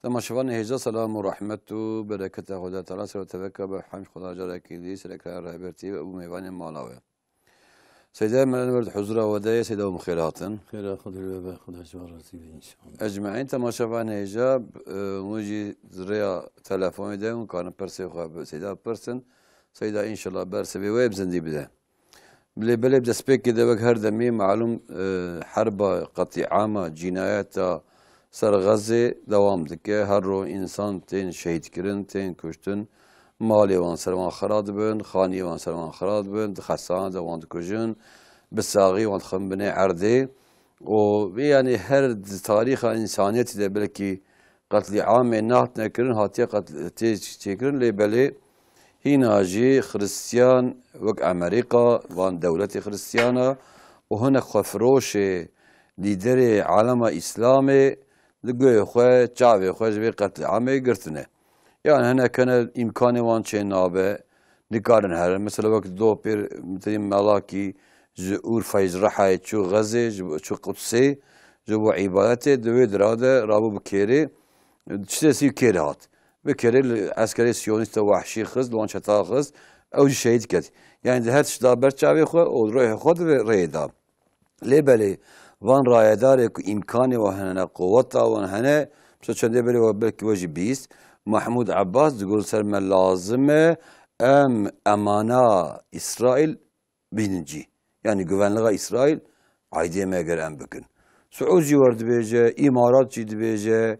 تما شوفان هجا سلام ورحمة وبركة خدا تعالى سر تفكر بحمد خدا جل كيدي سلك رهبرتي وميوان مالاوي سيدا من ورد حضورا وداية سيدا ومخيراتن خير خذ الوباء خذ جوارتي إن شاء الله أجمعين تما شوفان هجا موجي زريا تلفوني ده وكان برسي خاب سيدا برسن سيدا إن شاء الله برسي بويب زندي بده بلي بدا سبيك كده بك هر دمي معلوم حرب قطيع عامة جنايات سر غزه دوام دکه هر رو انسان تین شهید کرن تین کشتن مالی وان سروان خراد بن خانی وان سروان خراد بن خسان دوان کجن بساقی وان خنبنه عرضه و يعني هر تاريخ انسانيت ده بلكي قتل عام نهت نكرن هاتي قتل تيكرن لبلي هنا جي خريستيان وك امريكا وان دولة خريستيانة وهنا خفروش ليدر عالم اسلامي لقوي خواه چاوي خواه جوي قتل عامي قرتنه يعني هنا كان إمكاني وان چه نابه نكارن هر مثلا وقت دو بير مثل ملاكي جور فايز رحاي چو غزه چو قدسي جو عبادته دوي دراده رابو بكيري چتسي كيري هات بكيري العسكري سيونيست وحشي خز لوان شتا خز او شهيد كت يعني ده هاتش دا برچاوي خواه او روح خود ريدا لبالي وان رایداره که امکانی و هنه قوتا و هنه مثلا چنده بری و بلکی وجه بیست محمود عباس دقول سر من لازمه امانا اسرائیل بینجی yani güvenliğe İsrail aydiyeme göre em bükün. Suudi vardı bece, İmarat cidi bece,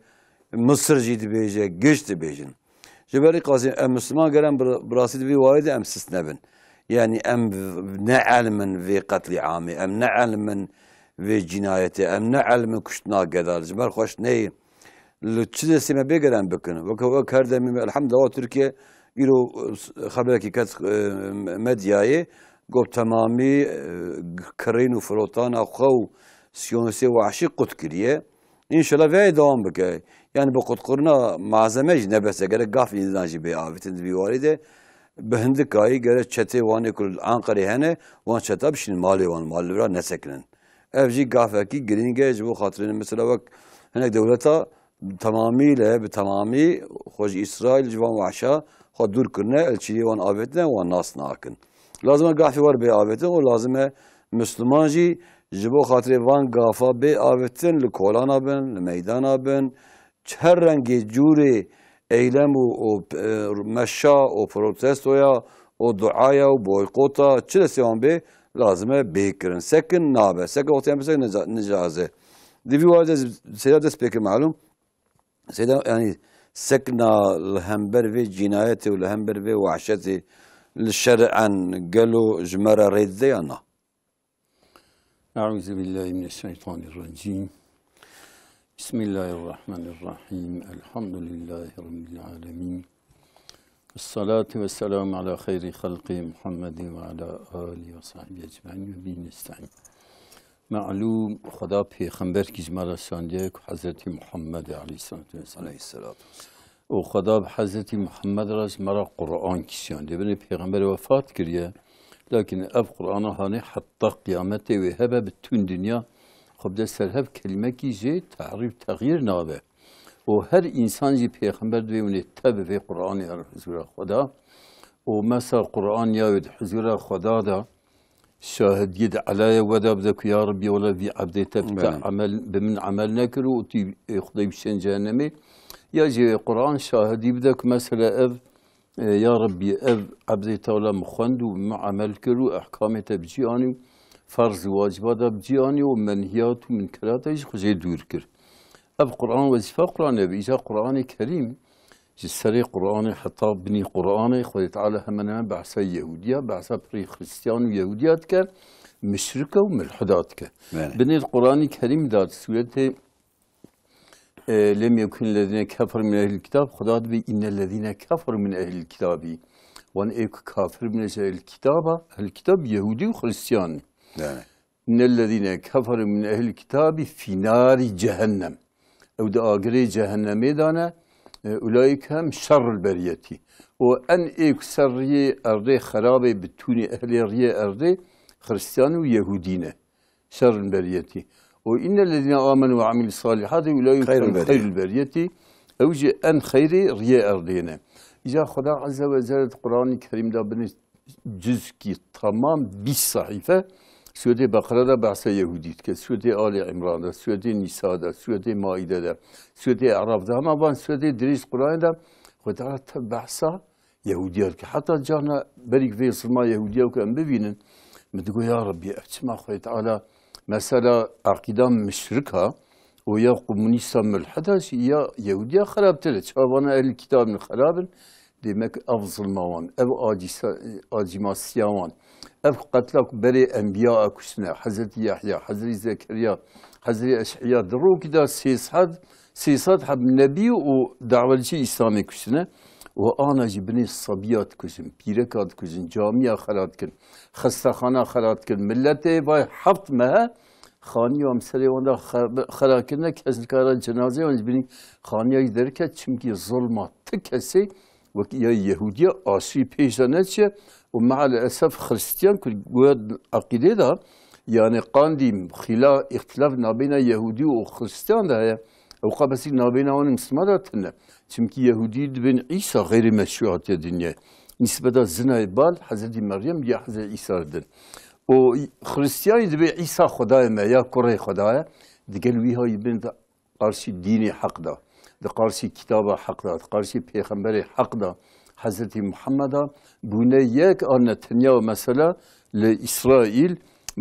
Mısır cidi bece, geçti becin. Ceberi kazim em Müslüman gören brasit bir vardı em sisnebin. Yani em ne ilmin ve katli ami, em ne ilmin ve cinayeti, em ne ilmin kuştuna gedar. Ceber hoş neyi? Lütçü sime begeren bükün. Ve kerdemi elhamdülillah Türkiye İro haber hakikat medyayı قب تمامی کرین و فروتان خو سیونسی و عشق قط کریه انشالله وی دوام بکه yani bu kutkuruna malzeme nebese gerek gaf inzancı bir avitin bir varide behindik ayı gerek çete vani kul Ankara hene van çete bişin mali van mallara ne sekinin evci gafaki gringe bu hatırını mesela bak hani devleta tamamıyla bir tamamı hoş İsrail civan ve aşağı hadur kırne elçiliği van avetine van nas nakın لازم قافي ور بي آوتن و لازم مسلمان جي جبو خاطر وان قافا بي آوتن لكولانا بن لميدانا بن هر رنگي جوري ايلم و مشا و بروتستويا و دعايا و بويقوتا چلا سيوان بي لازم بيكرن سكن نابه سكن وقتين بسك نجازه دي في واحد سيدا دست بيكر معلوم سيدا يعني سكنا الهمبر في جنايتي والهمبر في وحشتي للشرعا قالوا جمرة ريديانا أعوذ بالله من الشيطان الرجيم بسم الله الرحمن الرحيم الحمد لله رب العالمين الصلاة والسلام على خير خلق محمد وعلى آله وصحبه أجمعين وبه نستعين معلوم خدا پیغمبر کی جمال ساندیک حضرت محمد علیه السلام و خدا به حضرت محمد راز مرا قرآن کشیانده بنی پیغمبر وفات کریه لكن اف قرآن هانه حتی قیامت و هبه بتون دنیا خب ده سرهب کلمه کی جه تعریف تغییر نابه و هر انسان جی پیغمبر دوی اونه تبه و قرآن حضور خدا و مثلا قرآن یاود حضور خدا دا شاهد يد علي ودا بدك يا ربي ولا في عبدي تبتع عمل بمن عمل نكر وتي خدي بشن جهنمي يجي القرآن شاهد يبدك مثلا أب يا ربي أب عبدي تولا مخند ومع عمل كرو أحكام تبجياني فرض واجبات بجياني ومنهيات ومنكرات يجي خزي دور كر أب قرآن وظيفة قرآن أب إجا قرآن كريم جسري قرآن حتى بني قرآن خدي تعالى همنا بعثة يهودية بعثة بري خريستيان ويهوديات كر مشركة وملحدات كر بني القرآن الكريم دار سورة لم يكن الذين كفروا من أهل الكتاب خدا بي إن الذين كفروا من أهل الكتاب وأن إيك كافر من أهل الكتاب أهل الكتاب يهودي وخريستيان إن الذين كفروا من أهل الكتاب في نار جهنم أو دا آقري جهنم دانا أولئك هم شر البرية وأن إيك سرية أرضي خرابة بتوني أهل رية أرضي خريستيان ويهودين شر البرية وإن الذين آمنوا وعملوا الصالحات أولئك خير البرية اوجي ان خيري ريا اردينا اذا خدا عز وجل القران الكريم ده بن جزء کی تمام 20 صحيفه سوره بقره ده بحث يهوديت که سوره آل عمران ده سوره نساء ده سوره مائده ده سوره اعراف ده اما بان سوره دریس قرآن ده خدا بحثا يهوديات که حتى جانا بريك في صلما يهوديه وكان ببينن بتقول يا ربي اسمع خوي تعالى مثلا عقيده مشركه ويا كومونيست ملحده يا يهوديه خرابتله شابانا الكتاب من خرابن demek ev zulmavan, ev acimasyavan, ev qatlak beri enbiya kusne, Hazreti Yahya, Hazreti Zekeriya, Hazreti Eş'iya, duru da sisat hab nebi o davacı İslami kusne, ve ana cibni sabiyat kusin, pirekat kusin, camiye khalat kin, xastakhana khalat kin, millete vay haft mehe, خانیه هم سری وندا خراکنه کسی کار جنازه ونج بینی خانیه درکه چمکی ظلمات تکسی وقت یا یهودی آسی پیش نشه و مع الأسف خريستيان كل جواد عقيدة ده يعني قانديم خلا اختلاف نابين يهودي وخريستيان ده أو قبسي نابين عن مسلمان تنا چمكي يهودي بين عيسى غير مشروعات الدنيا نسبة زنا بال حضرت مريم يا حضرت عيسى دن و خريستيان دبي عيسى خدای ما یا کره خدای دیگر وی های بین قارسی دینی حق ده ده قارسی کتاب حق ده قارسی پیغمبر حق ده حضرت محمد بونه یک آن تنیا مثلا لإسرائیل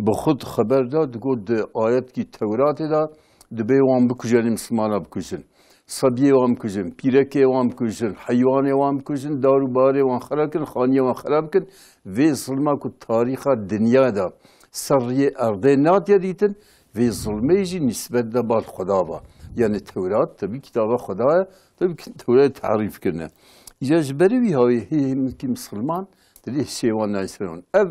بخود خبر ده دگود آیت کی تورات ده دبی وام بکجن مسلمان بکجن صبیه وام کجن پیرکه وام کجن حیوان وام کجن دارو باره وام خراب کن خانیه وام خراب کن و ظلمه کو تاریخ دنیا ده سریع ارده نات یادیتن و ظلمه جی نسبت ده بال خدا با یعنی تورات تبی کتاب خدا تبی تورات تعریف کنه ایجاز بروی های که مسلمان دلی شیوان نیستن اف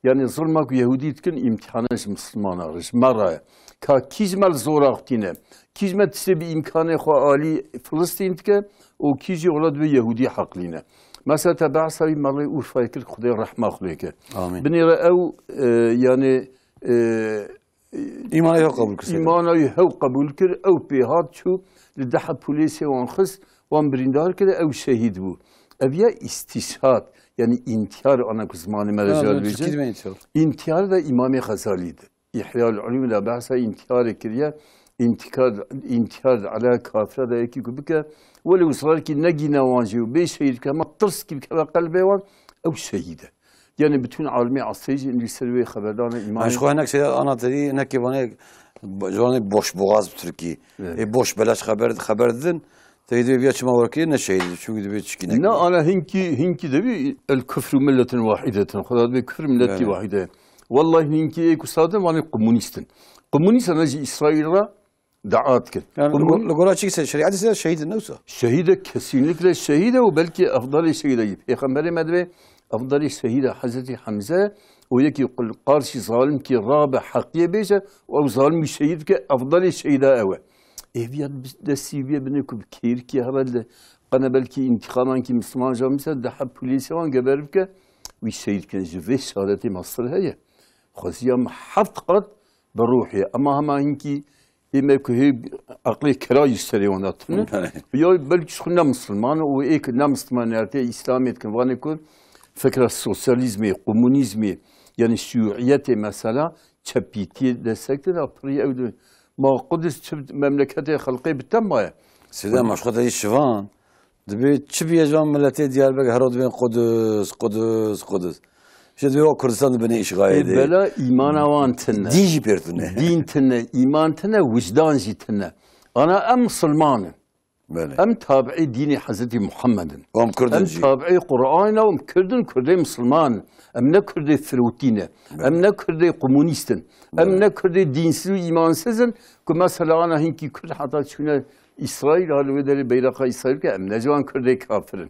yani zulmak Yahudiyken imtihanış Müslüman arış maraya ka kizmel zoraktine kizmet ise bir imkanı xo ali Filistin'ke o kizi olad ve Yahudi hakline mesela tabasavi mali Urfa ikil Xuday rahmet leke amin benira ev yani İmanı yok kabul kır İmanı yok kabul kır ev bihat şu lidaha polisi ve anxız ve birindar kere ev şehid bu eviye istişhad yani intihar ana kısmını mercal diyeceğim. İntihar da İmam-ı Gazali'di. İhya'l ulum da bahsa intihar kiriye intihar ala kafir da yeki kubike ve usrar ki negina vaciu be şehir kama tırs gibi kama kalbe var ev şehide. Yani bütün alemi asrıcı İngilizler ve haberdarına imam. Aşk oynak şey anlatırı ne ki bana canı boş boğaz Türkiye. Boş belaş haber dedin. تيجي بيا شو ما وركي نشيد شو قد بيتشكينا لا أنا هنكي دبي الكفر ملة واحدة خذ دبي كفر ملة واحدة والله هنكي كسادم وأنا قمونيست أنا جي إسرائيل دعات كن لقولا شيء شريعة شهيد النوسة شهيدة كسينك شهيدة وبلكي أفضل شهيدة پیغمبر مدري أفضل شهيدة حضرت حمزة ويكي يقول قارش ظالم كي رابع حقية بيجا أو ظالم شهيد كي أفضل شهيدة أوه eviyat de siviye bine kub kir ki herhalde kana belki intikaman ki Müslüman jamisa daha polisi wan geberib ke ve şehit ke ve şahadeti Mısır heye khaziyam haft qad beruhi ama hama hinki emek he akli kira yisteri ona tune ya belki şuna Müslüman o ek na Müslüman erte İslamiyet kan vane kun fikra sosyalizmi komünizmi yani şuiyeti mesela çapiti destekler apri evde ما قدس مملكته خلقي بالتماية. سيدا مشقته الشفان دبي تشبي جوان ملتي ديال بك هرود بين قدس شو دبي كردستان بني إيش غاية بلا إيمان وان تنا ديجي بيرتنا دين تنا إيمان تنا وجدان جي تنا أنا أم مسلمان أم تابعي ديني حضرت محمد أم كردن أم تابعي قرآن وأم كردي مسلمان أم نكردي ثروتينة أم نكردي كومونيستن أم نكردي دينسيز إيمانسيزن كمثلا أنا هنكي كرد حتى شونا إسرائيل هذا بدل بيرقة إسرائيل كأم نجوان كردي كافرن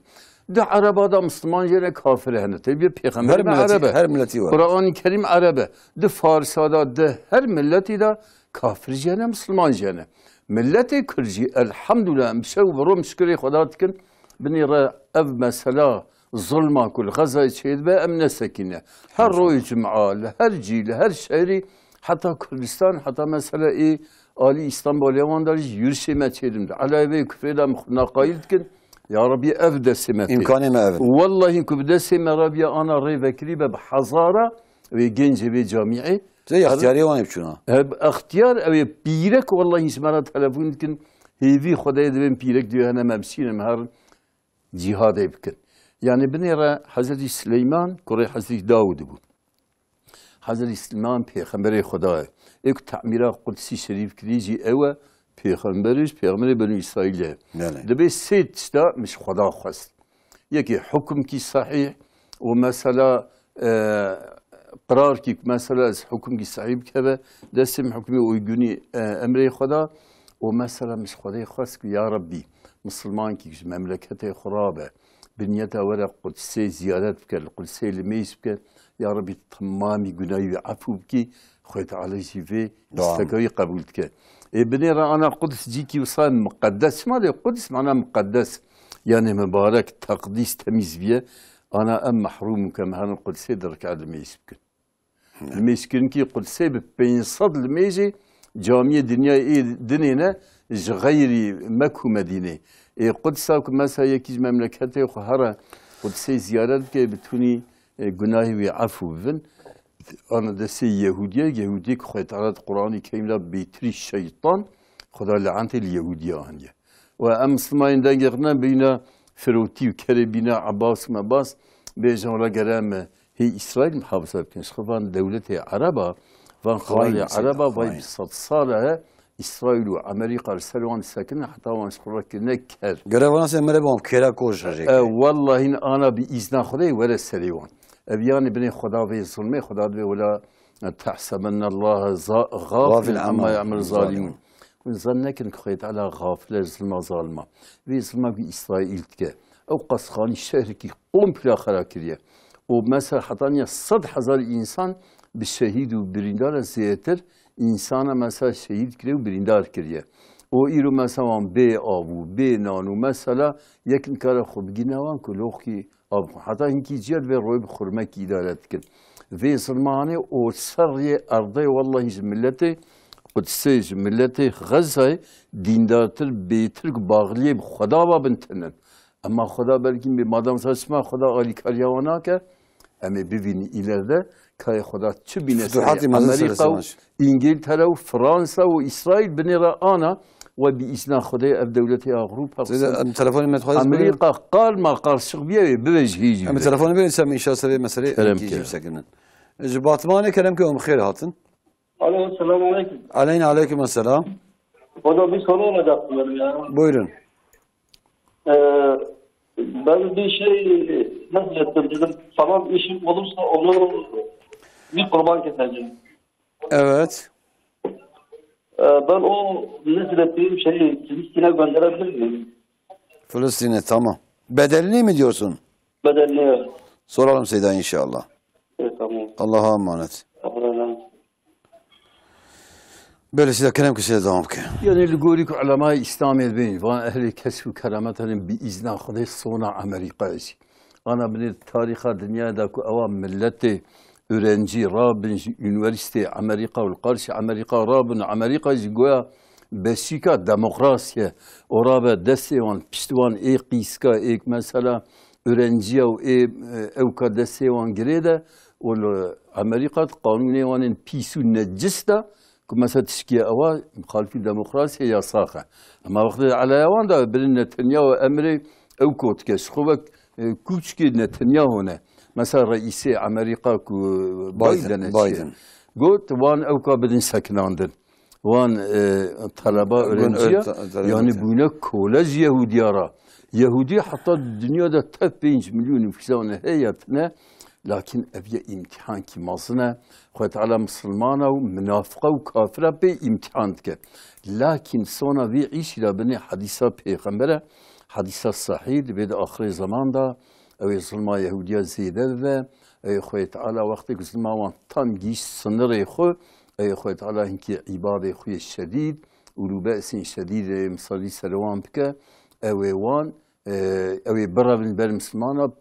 ده عربا ده مسلمان جانا كافر هنا تبي بيغمبر عربة هر ملتي قرآن الكريم عربة ده فارس ده هر ملتي ده كافر جانا مسلمان جانا ملتي كرجي الحمد لله مشو بروم شكري خداتكن بني را اف مثلا ظلمه كل غزه شهيد بقى امن سكينه هر روي جمعه هر جيل هر شهري حتى كردستان حتى مثلا ايه Ali İstanbul Yaman'da yürüseme çelimde. Aleyve küfreyle nakayil dikin. Ya Rabbi ev desemeti. İmkanı mı evet? Vallahi küfre deseme Rabbi ana rey vekili be hazara ve gence ve cami'i. Zey ihtiyari var yapçuna. اختیار اوی پیرک والله اسمارا تلفون کن هیوی خدای دویم پیرک دیو هنم مبسینم هر جهاد بکن yani بنيرا حضرت سليمان كوري حضرت داود بود حضرت سليمان پیغمبر خدا ایک تعمیرا قدسی شریف کریجی اوه پیغمبر بنو اسرائیل دبی سید تا مش خدا خواست یکی حکم کی صحیح و مثلا قرار کی مثلا از حکم کی صحیح که دستم حکمی uygunی امر خدا و مثلا مش خدای خواست که یا ربی مسلمان کی مملکت خرابه بنیت ورق قدسی زیارت بکن قدسی لمیس بکن یا ربی تمامی گناهی عفو بکی خودت علی جیفه استقای قبول کن بني أنا قدس جيكي وصار مقدس ما ده قدس معناه مقدس يعني مبارك تقديس تميز بيه أنا أم محروم كم هذا القدسي درك على الميسكن الميسكن كي قدسي بين صد الميجي جامعة دنيا إيه دنينا غيري مكو مدينة إيه قدسا مثلا يكيز مملكته وخهرة قدسي زيارات كي بتوني جناهي وعفو بن أنا دسي يهودية خد على القرآن الكريم لا بيتري الشيطان خدا لعنت اليهودية هنيا وأمسلمين دعنا بين فروتي وكربينا عباس مباس بيجان لا جرام هي إسرائيل محافظة بكن خفان دولة عربة فان خلال عربة وين صد صالة إسرائيل وأمريكا السلوان ساكنة حتى وان شخرا كنا كر جرافنا سمرة بام كيرا كوش رجيك والله أنا بإذن خدي ولا السلوان أبيان بني خدا في ظلمه خدا في ولا تحسبن الله غافل عما يعمل الظالمون ظنك إنك خيط على غافل ظلمة ظالمة في ظلمة في إسرائيل تك أو قصخاني الشهر كي قوم في الآخرة كريه ومثلا حطاني 100,000 إنسان بالشهيد وبريندار زيتر إنسان مثلا شهيد كريه وبريندار كريه وإيرو مثلا بي أبو بي نانو مثلا يكن كاره خب جنوان كلوخي حتی اینکه جد و روی بخورمه کی دارد کن و ظلمانه و سریع ارضی والله ملت قدسی ملت غزه دیندارتر بیتر باغلیه خدا و بنتنن اما خدا بلکه به مادام ساسما خدا عالی کاریانا که اما ببینی ایلده که خدا چه بینه امریکا و انگلترا و فرانسه و اسرائیل بنیره آنا وبإذن خدای اف دولت أوروبا. تلفوني ما تخلص. أمريكا قال ما قال شغبيه بوجهي. أما تلفوني بين سامي إن شاء الله مسألة. كلام سكنن. جباتماني كلامكم خير هاتن. Alo, selamun aleyküm. Aleyküm selam. Hocam bir soru olacaktı benim ya. Buyurun. Ben bir şey nasıl ettim dedim. Falan işim olursa onu bir kurban keseceğim. Evet. Ben o nezil ettiğim şeyi Filistin'e gönderebilir miyim? Filistin'e tamam. Bedelini mi diyorsun? Bedelli. Soralım Seyda inşallah. Evet tamam. Allah'a emanet. Allah'a emanet. Böyle size kelam kısaya devam ki. Yani لقولك علماء إسلام البين وأنا أهل كشف كرامتهم بإذن خدای صنع أمريكا. أنا من التاريخ الدنيا ذاك أوام ملتي öğrenci Rabin üniversite Amerika ve karşı Amerika Rabin Amerika jigoya Beşika demokrasiye orada desevan piştivan ekiska ek mesela öğrenciye evka desevan girede o Amerika kanuni vanın pisu necista mesela tişkiye ava muhalifi demokrasiye yasağı ama vakti alayavan da bir Netanyahu emri evkot kes khubak küçük Netanyahu ne مثلا رئيس أمريكا بايدن قلت وان أوكا بدن سكناندن وان طلبة أورنجيا يعني بونا كولاج يهوديارا يهودي حتى الدنيا ده 5 مليون نفسان هيتنا لكن أبي امتحان كي مصنع خد على مسلمانة ومنافقة وكافرة بامتحان ك لكن صونا في عيش لبني حديثة بيغمبرة حديثة صحيح بيد آخر زمان ده أو ظلم يهودية زيادة ده أي خوي تعالى وقت ظلم وان تام جيش سنر يخو أي خوي تعالى هنكي عبادة خوي الشديد ولبأس شديد مصلي سلوان بك أو وان أو برا من بر مسلمانا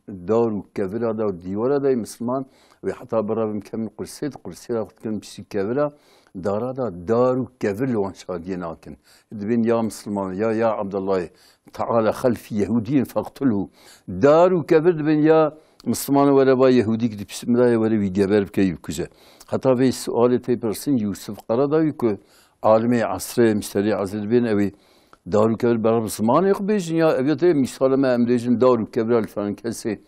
دار وكبرة دار ديورة ده مسلمان وحتى برا من كم قرصيد وقت كم بشي كبرة دارا دا دارو كفر لوان شادية ناكن دبين يا مسلمان يا عبد الله تعالى خلف يهودي فاقتله دارو كفر دبين يا مسلمان ولا با يهودي كده بسم الله ولا بيجبر بكي بكذا حتى في السؤال تبرسين يوسف قرضا يكو عالمي عصر مستري عزل بين أبي دارو كبر برا مسلمان يقبيجن يا أبي مثال ما أمديجن دارو كبر الفرنكسي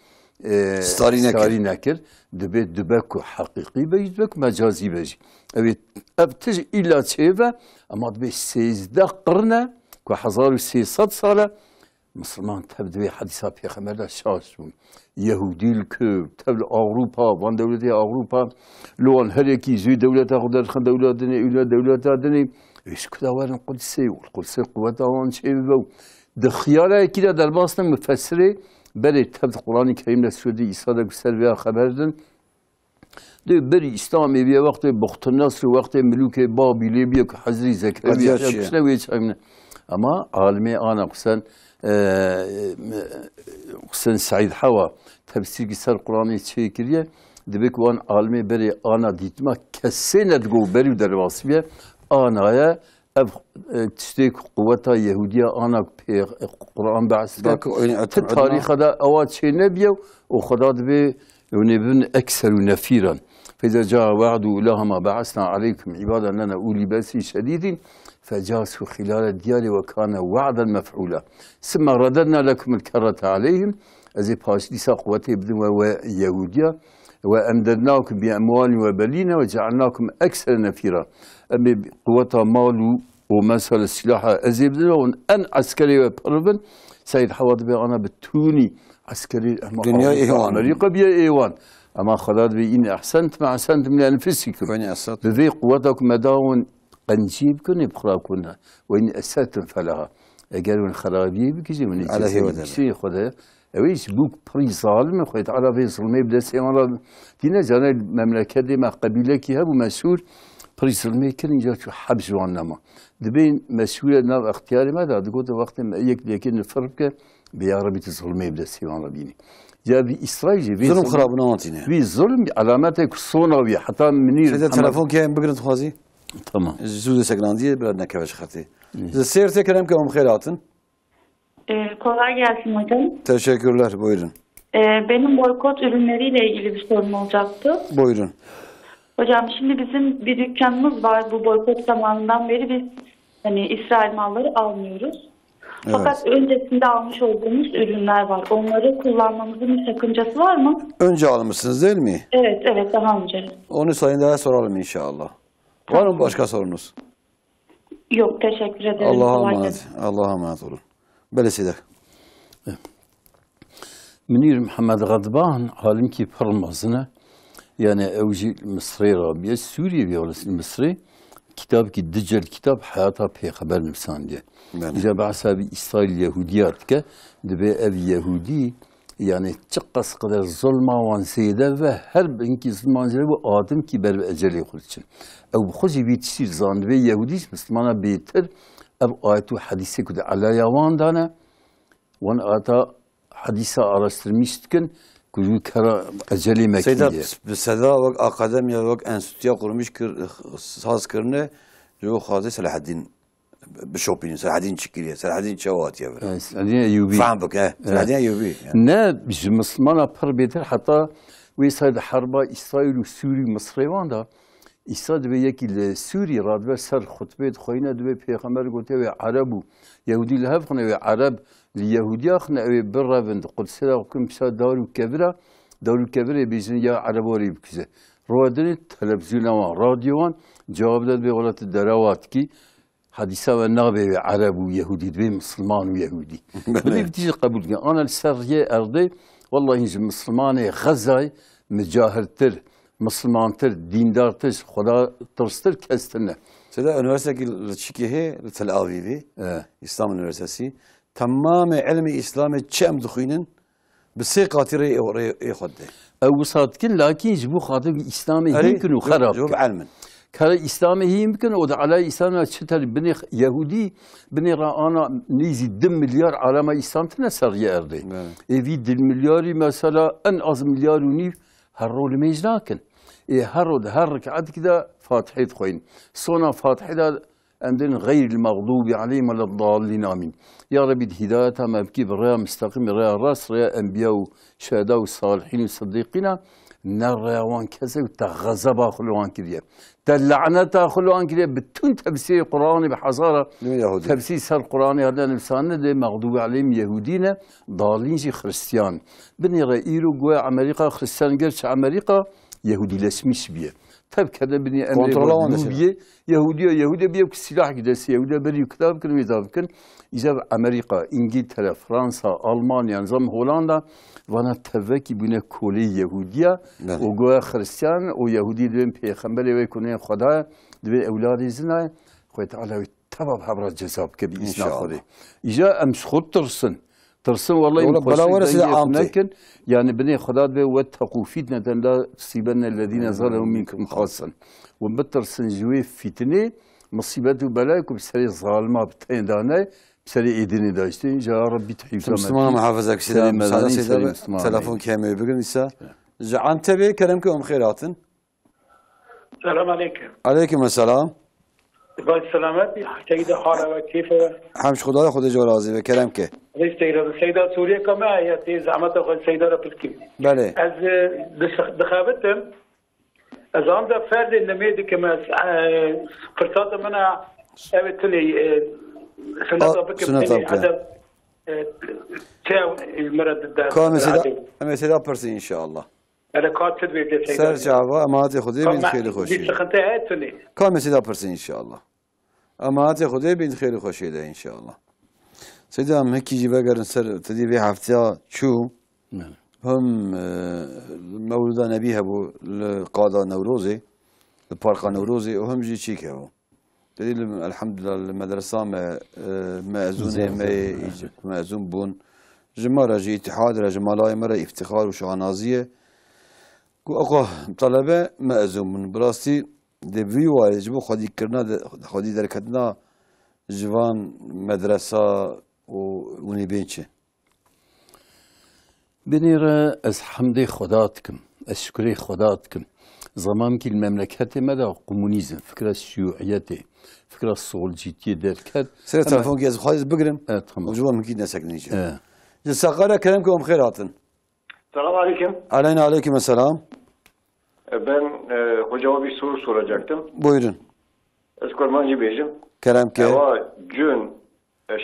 ستاري نكر دبك حقيقي بيجي دبك مجازي بيجي أبي أبتج إلا تشيفا أما دبي 16 قرن كو 1600 سنة مسلمان تبدو حديثا في خمرة شاشون يهودي الكوب تبدو أوروبا وان دولة أوروبا لون هريكي زي دولة أخدر خن دولة دني إلى دولة دني إيش كذا وين القدسي والقدسي قوتها وان شيء بو دخيالة كده در باستن مفسرة بله تبدو القرآن الكريم لسودي إسرائيل بسر بها خبردن ده بری اسلامی بیا وقت بخت النصر وقت ملوک بابلی بیا که حضرت زکریا شنوید اما عالمی آن قسن سعید حوا تفسیر کی سر قرآنی چه کریه دبک وان عالمی بری آنا دیتما کسی ندگو بری در واسبیه آنایا اف تشتيك قوتها يهودية أنا قرآن بعث التاريخ هذا أواد شيء نبيه وخداد به ونبن أكثر نفيرا فإذا جاء وعد أولاهما بعثنا عليكم عبادا لنا أولي بأس شديد فجاسوا خلال الديار وكان وعدا مفعولا ثم رددنا لكم الكرة عليهم أزي باش لسا قوتي بدون ويهودية وأمددناكم بأموال وبنين وجعلناكم أكثر نفيرا أما قوتها مالو ومثل السلاح أزيبنا أن عسكري وبرفن سيد حواد بي أنا بتوني عسكري دنيا إيوان أمريكا بيا إيوان أما خلاد بي إن أحسنت ما أحسنت من أنفسكم بذي قوتكم مداون قنجيبكم يبقراكم وإن أساتم فلها أقالون خرابي بكجي من على هي خدا اویش بوک پری ظالم خواهد عربی ظلمه بده سیمان دینه جانه مملکت ما قبیله کی هبو مسئول پری ظلمه کن اینجا چو حبس جوان نما دبین مسئول ناو اختیاری ما داد گفت وقت یک لیکن فرق که به عربی ظلمه بده سیمان بینی جا بی اسرائیل بی ظلم خراب نوانتینه بی ظلم علامت کسوناوی حتی منیر شده تلفن که هم بگرد خوازی تمام زود سگراندیه برد نکوش خطی سیر تکرم که هم خیراتın Kolay gelsin hocam. Teşekkürler, buyurun. Benim boykot ürünleriyle ilgili bir sorum olacaktı. Buyurun. Hocam şimdi bizim bir dükkanımız var. Bu boykot zamanından beri biz hani İsrail malları almıyoruz. Evet. Fakat öncesinde almış olduğumuz ürünler var. Onları kullanmamızın bir sakıncası var mı? Önce almışsınız değil mi? Evet daha önce. Onu sayın daha soralım inşallah. Var mı başka sorunuz? Yok, teşekkür ederim. Allah'a emanet. Allah'a emanet olun. Belesidir. منير محمد غضبان عالم كي فرمازنا يعني اوجي المصري رابيه سوريا بيولس المصري كتاب كي دجل كتاب حياتها في خبر نفسان دي اذا بعثها باسرائيل اليهوديات كه دبي اب يهودي يعني تقص قدر ظلمه وان سيده وهر بنكي ظلمان زي ادم كي بر اجل يخلصن او بخوزي بيتصير زان دبي يهودي مسلمانه بيتر اب ايتو حديثه كده على يوان دانا وان اتا حديثة araştırmıştıkken kuru kara acele mektubu. Seyda Seda ve akademiya ve enstitüye kurmuş saz kırne jo xazi Selahaddin Bişopini Selahaddin Çikiriye Selahaddin Çavat ya. Selahaddin Eyyubi. Fahmك Selahaddin Eyyubi. Ne bizim Müslümana par beter hatta ve sayda harba İsrail ve Suriye Mısır'ı da İsrail ve yekil Suriye radver ser hutbet khoyna de peygamber gote ve Arabu Yahudi lehafne ve Arab اليهودية خنا برا بند قدسنا وكم بسا دارو كبيرة بيزن يا عربوري بكذا روادني تلفزيون راديوان جواب داد بغلط الدراوات كي حديثة والنغبة عرب ويهودي دبي مسلمان ويهودي بدي بتيجي قبول أنا السرية أرضي والله إنج مسلمان غزاي مجاهرتر مسلمان تر ديندار تر خدا ترستر كستنا سيدا üniversiteki Çikihe Tel Aviv'i İslam Üniversitesi تمام علم إسلام تشام دخينن بسي قاتري يخده أو صاد كل لكن جبو خاطر إسلامي يمكن وخراب جواب علما كان إسلامي يمكن وده على إسلام شتر بني يهودي بني أنا نيزي 10 مليار على ما إسلام تنسر يأردي في 10 مليار مثلا أن أز مليار ونيف هالرول ميجناكن هر ركعت كده فاتحة خوين صونا فاتحة عندنا غير المغضوب عليهم ولا الضالين آمين. يا ربي الهداية ما بكي بالرياء مستقيم الرياء الراس رياء أنبياء وشهداء والصالحين والصديقين نرى وان كذا وتغضب خلوان كذا تلعنة خلوان كذا بتون تفسير قرآني بحضارة تفسير القرآن هذا الإنسان ده مغضوب عليهم يهودين ضالين شي خريستيان بني رأيرو جوا أمريكا خريستيان قرش أمريكا يهودي لسميش بيه طيب كذا بني أمريكا يهودي بيوك السلاح كده يهودي بريو كتاب كن ويزاب كن إذا أمريكا إنجلترا فرنسا ألمانيا نظام هولندا وانا تفكي بنا كولي يهودية وجوا خريستيان ويهودي دين بيخمبلي ويكونين خدا دين أولاد زنا خويت على تبع حبر الجزاب كبي إن شاء الله إجا أمس خد ترسن والله بلا ورث لكن يعني بني خدا به واتقوا فتنة لا تصيبن الذين ظلموا منكم خاصة وبترسن جوي فتنة مصيبة بلاك وبسري ظالمة بتين دانا بسري ايديني داشتين جا ربي تحيفنا مسلمان محافظك سيدا تلفون كامل بقول نساء عن تبي كلامكم خيراتن. السلام عليكم. عليكم السلام. باید سلامتی سیدا حالا و کیف همش خدا جو راضی به کلام که سیدا سوریه کما یا تی زحمت خود سیدا را پسکی بله از دخابتم از آن دا فرد نمیدی که من فرصات من اوتلی سنت بکن تاو مرد دا کام سیدا پرسی ان شاء الله أنا كاتب بيت سر جواب أمانات خدي بين خير خوشي. كم سيدا برسي إن شاء الله. أمانات خدي بين خير خوشي ده إن شاء الله. سيدا هم هيك يجي بقى سر تدي في حفتها شو هم مولودا نبيه أبو القاضي نوروزي البارقة نوروزي وهم جي شيك هو. تدي الحمد لله المدرسة مأذون مأذون بون جمارة جي اتحاد رجمالاي مرة افتخار وشعنازية. اقا طلبه مأزوم من براستي دبي واجبو خدي كرنا خدي دركتنا جوان مدرسة ونبينشة بنيرة از حمد خداتكم اشكري خداتكم زمان كي المملكة مدى كومونيزم فكرة الشيوعية فكرة الصولجيتية دركت سير تلفون كيز خالص بقرم وجوان من كيدنا ساكنين جساقرا كلامكم خيراتن. Selam aleyküm. Aleyküm selam. Ben hocama bir soru soracaktım. Buyurun. Eskormancı Beyciğim. Keremke. Dün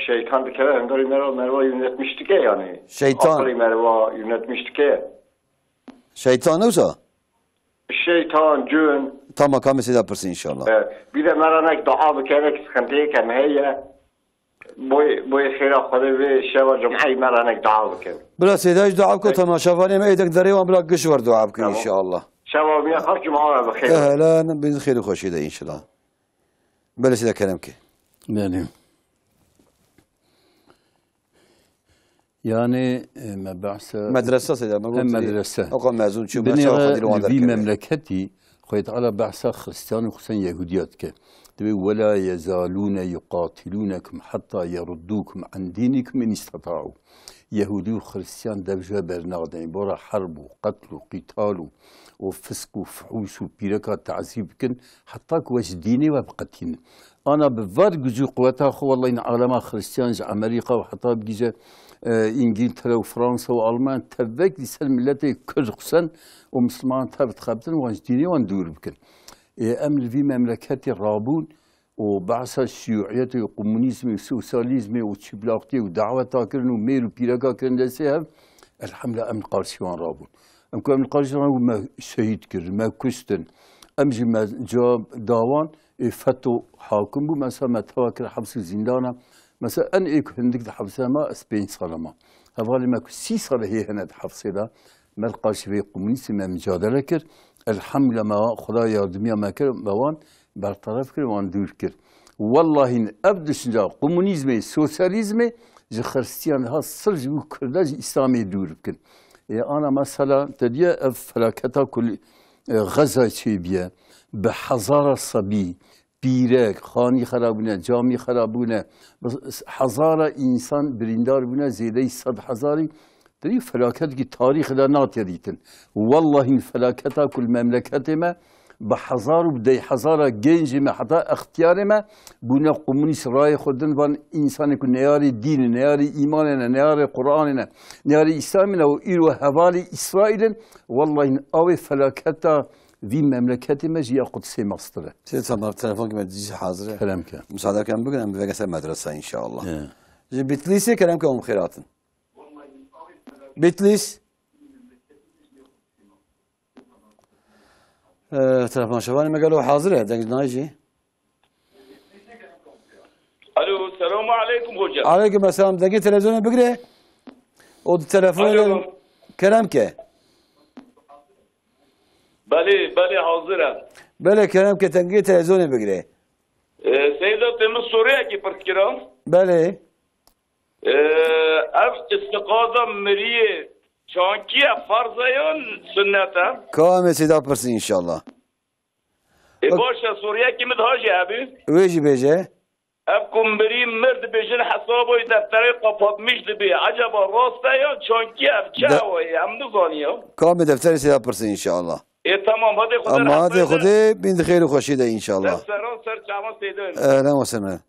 şeytan bir kere Önder Merva yönetmiştik ya yani. Şeytan. Akbari Merva yönetmiştik ya. Şeytan olsa? Şeytan, cün. Tamam kamesi de yaparsın inşallah. Bir de meranek daha bir kere sıkıntıyken heye. Boy خیره خدا به شوا جمعه مرانك دعا بکن. بلا سیداش دعا بکن تماشاوانی ما ایدک داری و بلا گشور دعا بکن ان شاء الله. شوا میاد خرج جمعه بخیر. اهلا بخير وخوشی ده ان شاء الله. بلا سیدا کلام که. بله. يعني مبعث مدرسة سيدا ما قلت مدرسة. أقام مازون شو في مملكتي خويت على بعثة خريستيان وخصوصا يهوديات كه. ولا يزالون يقاتلونكم حتى يردوكم عن دينكم إن استطاعوا. يهودي وخريستيان دبجة برناردين برا حرب وقتل وقتال وفسق وفحوش وبيركة تعذيب كن حتى كواش ديني وبقتين. أنا بفار جزء قوتها خو والله إن عالم خريستيان أمريكا وحتى بجزء إنجلترا وفرنسا وألمان تبك لسال ملتي كرقسن ومسلمان تبت خابتن واش ديني واندور بكن. أمل في مملكة الرابون وبعث الشيوعية والكومونيزم والسوسياليزم والشبلاقتي ودعوة تاكرن وميل وبيرقا كرن لسيها الحمد لله أمن قارسيوان رابون أمكو أمن قارسيوان ما شهيد كرن ما كستن أمجي ما جاب داوان فتو حاكم بو مثلا ما تواكر حبس الزندانة مثلا أن إيكو هندك حبسها ما أسبين صالما هذا ما كو 6 صالة هي هنا حبسها ما القارسي في الكومونيزم ما مجادلة كر الحمد لله ما خدا يردميا ما كر موان برطرف كر وان دور كر والله إن أبدش جا كومونيزمي سوسياليزمي جا خريستيان ها سرج وكرداج إسلامي دور كر أنا مثلا تديا فلاكتا كل غزة شيبيا بحضارة صبي بيرك خاني خرابونه جامي خرابونه حضارة إنسان بريندار بونه زيادة 100,000 دری فلاکت کی تاریخ دا نات یدیتن والله این فلاکت ها کل مملکت ما بحزار و بدی حزار گنج ما حتی اختیار ما بنا قمونیس رای خودن وان انسان کو نیاری دین نیاری ایمان نیاری قرآن نیاری اسلام و ایرو حوالی اسرائیل والله این آوی فلاکت في مملكة مجيء قدسي مصدره. سيد صبر التلفون كما تجي حاضرة. كلامك. مساعدة كم بقول أنا بقى مدرسة إن شاء الله. بتليسي كلامك أم خيرات. بتليس. تلفون شباب ما قالوا حاضرة دنج نايجي. الو السلام عليكم هوجا. عليكم السلام دقيقة تلفزيون بقري. والتلفون كلامك. بله حاضرم. بله كلامك تنقي تلفزيون بقري. سيدة تمس سوريا كي بركرام. بله. اف استقاضة مريه شانكية فرضيون سنة. كامل سيدا برسي إن شاء الله. باشا سوريا كي مدهاجي أبي. ويجي بيجي؟ أبكم مريم مرد بيجن حسابه دفتري قفاط مش دبي عجبا راستيون شانكية بجاوي هم نزانيو. كامل دفتري سيدا برسي إن شاء الله. تمام هذا خدا اما هذا خدا بين خير وخشيده ان شاء الله. سر جامع سيدون. اهلا وسهلا.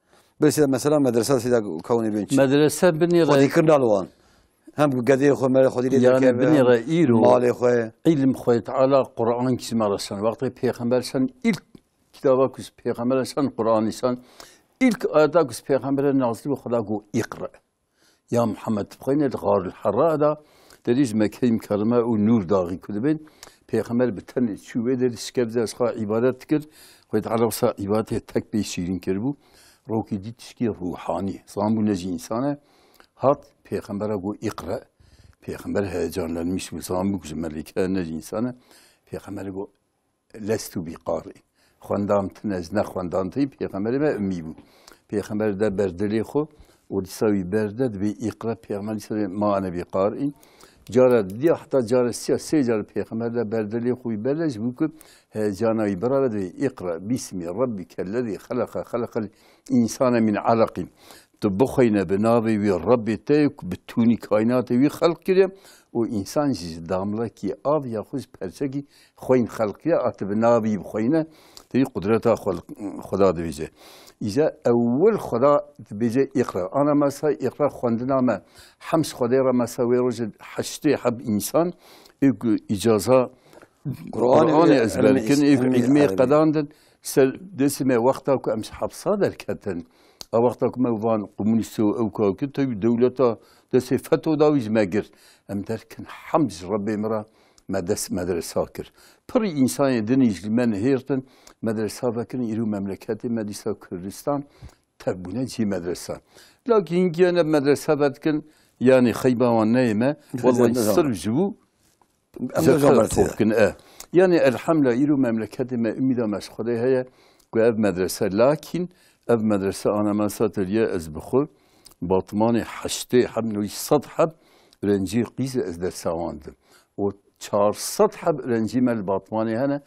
بس مثلا مدرسه سيدا كوني بنش. مدرسه بني خدي كرنالوان. هم قدي خو مال خدي يعني بني رايرو. مال خو. علم خوي تعالى قرآن كسم رسان وقت پیغمبر سن ilk kitaba kus پیغمبر سن قرآن سن ilk ayata kus پیغمبر نازل خدا گو اقرأ. يا محمد بخين الغار الحراء دا دریج مکه مکرمه و نور داغی کدبین. پیغمبر به تن چوبه در سکرد از خواه عبادت کرد خواهد علاوه عبادت تک به شیرین کرد بو روکی دیدش که روحانی زنبو نجی انسانه هات پیغمبر گو اقرأ پیغمبر هیجان لنمیش بو زنبو کش ملکه نجی انسانه پیغمبر گو لستو بی قاری خواندام تنز نخواندام تی پیغمبر ما امی بو پیغمبر در بردلی خو و دیساوی بردد به اقرأ پیغمبر دیساوی ما انا بی قاری جاره دی حتی جاره سه جاره پیغمبر در بردلی خوی بلش بکن جانای برای دی اقرأ بسم ربک الذی خلق الانسان من علق تو بخوینه بنابی وی رب تیک بتونی کائنات وی خلق کریم و انسان چیز دامله کی آب یا خوش پرچگی خوین خلقیه ات بنابی بخوینه تی قدرت خدا دویجه إذا أول خدا بيجي إقرأ أنا مثلا إقرأ خواندنا ما حمس خدا را مثلا ويروج حشتي حب إنسان إجازة قرآن أزبال كن علمي قداندن سر دسمة وقتها كو أمس حبصا در كتن أو وقتها كو موان قمونيستو أو كو كنتو دولتا دس فتو داويز ماجر أم در كن حمز ربي مرا مدرسة كر بري إنسان دنيج من هيرتن مدرسة بكن إلو مملكة مدرسة كردستان تبونه جي مدرسة لكن جانا مدرسة بكن يعني خيبة والنايمة والله يصرف جبو زكاة يعني الحملة إلو مملكة ما أميدا مشخده هي قاب مدرسة لكن أب مدرسة أنا مسات اليا أزبخو باطمان حشتي حب نوي صد حب رنجي قيس أز درسة واندم و 400 حب رنجي مال باطماني هنا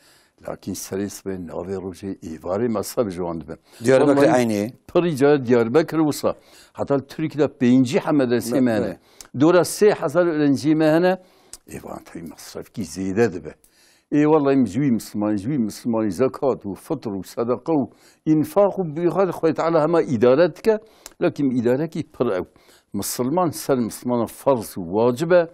لكن سريس بين ناوي روجي إيواري مصاب جواند بن دياربكر عيني بري جا دياربكر وصا حتى التركي ده بينجي حمد السيما هنا دورا 3000 رنجي ما هنا إيوان تبي مصرف كي زيادة دبه إي والله جوي مسلمان زكاة وفطر وصدقة وإنفاق وبيخاد خويت على هما إدارتك لكن إدارتك برعو مسلمان سر مسلمان فرض وواجبه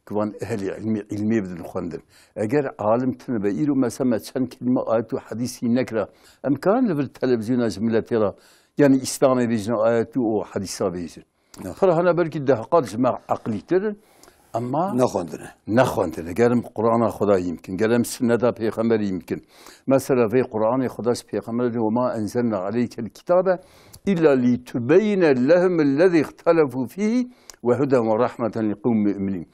كوان أهل علمي بدن خواندن أجر عالم تنبأ إيرو مثلا كان كلمة آيات وحديثي نكرة أمكان لبالتلفزيون جملة ترى يعني إسلامي بيجنا آيات وحديثا بيجن فرهنا بركي دهقات جماع عقلي ترن أما نخواندن قالم قرآن خدا يمكن قالم سنة بيغمبر يمكن مثلا في قرآن خداش بيغمبر وما أنزلنا عليك الكتاب إلا لتبين لهم الذي اختلفوا فيه وهدى ورحمة لقوم مؤمنين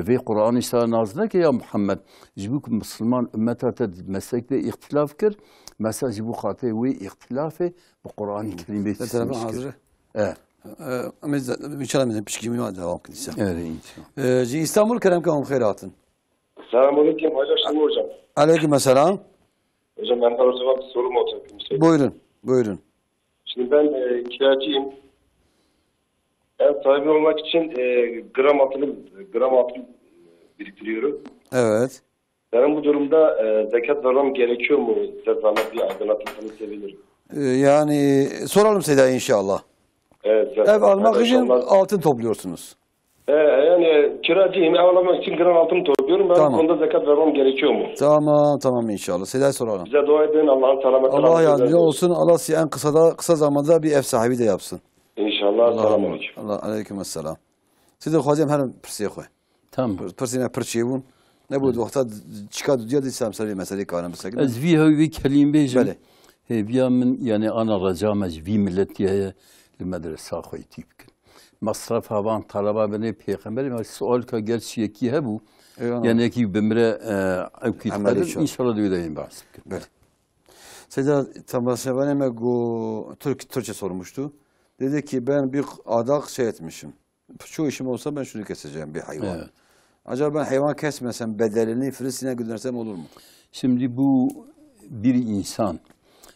في قرآن إسلام نازلك يا محمد جبوك مسلمان أمتا تدمسك ده اختلاف كر مثلا جبو خاطئ وي اختلافه بقرآن الكريم بيتسمش إن شاء الله من بشكل من هذا واقع جي إستانبول كلام كم خيرات السلام عليكم hocam. Aleyküm selam. Hocam ben de bir sorum olacak. Buyurun. Şimdi ben kiracıyım. Ev sahibi olmak için gram altın biriktiriyorum. Evet. Benim bu durumda zekat vermem gerekiyor mu? Size zahmet bir aydınlatırsanız sevinirim. Yani soralım Seda inşallah. Evet, Ev almak için inşallah. altın topluyorsunuz. Yani kiracıyım. Ev almak için gram altın topluyorum. Ben Tamam. bu konuda zekat vermem gerekiyor mu? Tamam inşallah. Seda'ya soralım. Bize dua edin. Allah'ın selametine. Allah yardımcı olsun. Allah size en kısa zamanda bir ev sahibi de yapsın. İnşallah. Selamünaleyküm. Allah aleykümselam. Size xwazim her pirsiye xwe. Tamam. Pirsine pirçiye bûn. Nebû waxta çika dudiya dîsem serî meselê karim bisekin. Ez vî hevî kelîm bêjim. Bele. Hêviya min yani ana reca me ji vî milletî heye li medresa xwe tî bikin. Masraf havan talaba benê pêxemberê me sual ka gerçi yekî hebû. Yani yekî bimre ew kî dixwedin inşallah divê de yên bahs bikin. Bele. Seda temaşevaneme go Türkçe sormuştu. Dedi ki ben bir adak şey etmişim. Şu işim olsa ben şunu keseceğim bir hayvan. Evet. Acaba ben hayvan kesmesem bedelini Filistin'e göndersem olur mu? Şimdi bu bir insan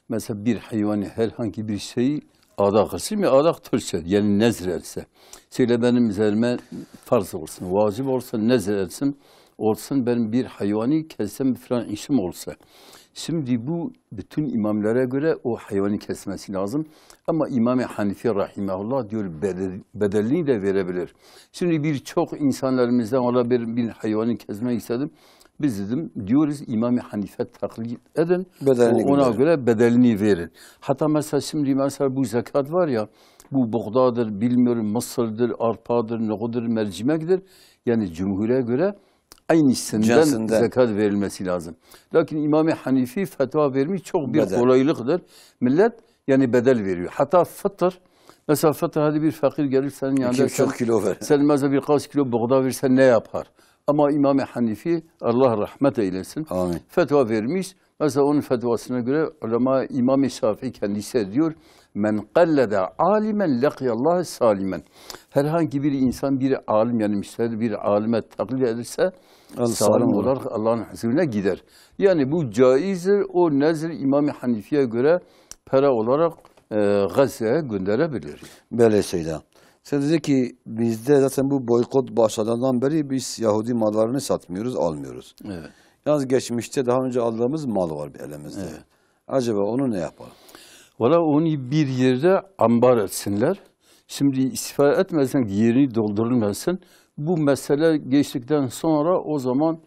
mesela bir hayvanı herhangi bir şeyi adak etsin mi? Adak Türkçe yani nezr etse. Söyle benim üzerime farz olsun, vacip olsa nezr etsin. Olsun benim bir hayvanı kessem falan işim olsa. Şimdi bu bütün imamlara göre o hayvanı kesmesi lazım. Ama İmam-ı Hanifi rahimahullah diyor bedelini de verebilir. Şimdi birçok insanlarımızdan ola bir hayvanı kesmek istedim. Biz dedim diyoruz İmam-ı Hanife taklit edin. Ona göre bedelini verin. Hatta mesela şimdi mesela bu zekat var ya bu buğdadır, bilmiyorum mısırdır, arpadır, nohudur, mercimektir. Yani cumhure göre aynısından zekat verilmesi lazım. Lakin İmam-ı Hanifi fetva vermiş çok bir kolaylıktır. Millet yani bedel veriyor. Hatta fıtır, mesela fıtır hadi bir fakir gelir senin yanında sen mesela birkaç kilo buğda versen ne yapar? Ama İmam-ı Hanifi Allah rahmet eylesin. Amin. Fetva vermiş. Mesela onun fetvasına göre ulema İmam-ı Şafii kendisi diyor men qallede alimen laqiyallahu salimen. Herhangi bir insan bir alim yani müştehid bir alime taklit ederse salim olarak Allah'ın huzuruna gider. Yani bu caizdir. O nezr İmam-ı Hanifi'ye göre para olarak Gazze'ye gönderebilir. Böyle Seyda. Sen dedi ki bizde zaten bu boykot başladığından beri biz Yahudi mallarını satmıyoruz, almıyoruz. Evet. Yalnız geçmişte daha önce aldığımız mal var bir elimizde. Evet. Acaba onu ne yapalım? Valla onu bir yerde ambar etsinler. Şimdi istifade etmezsen yerini doldurulmasın. Bu mesele geçtikten sonra o zaman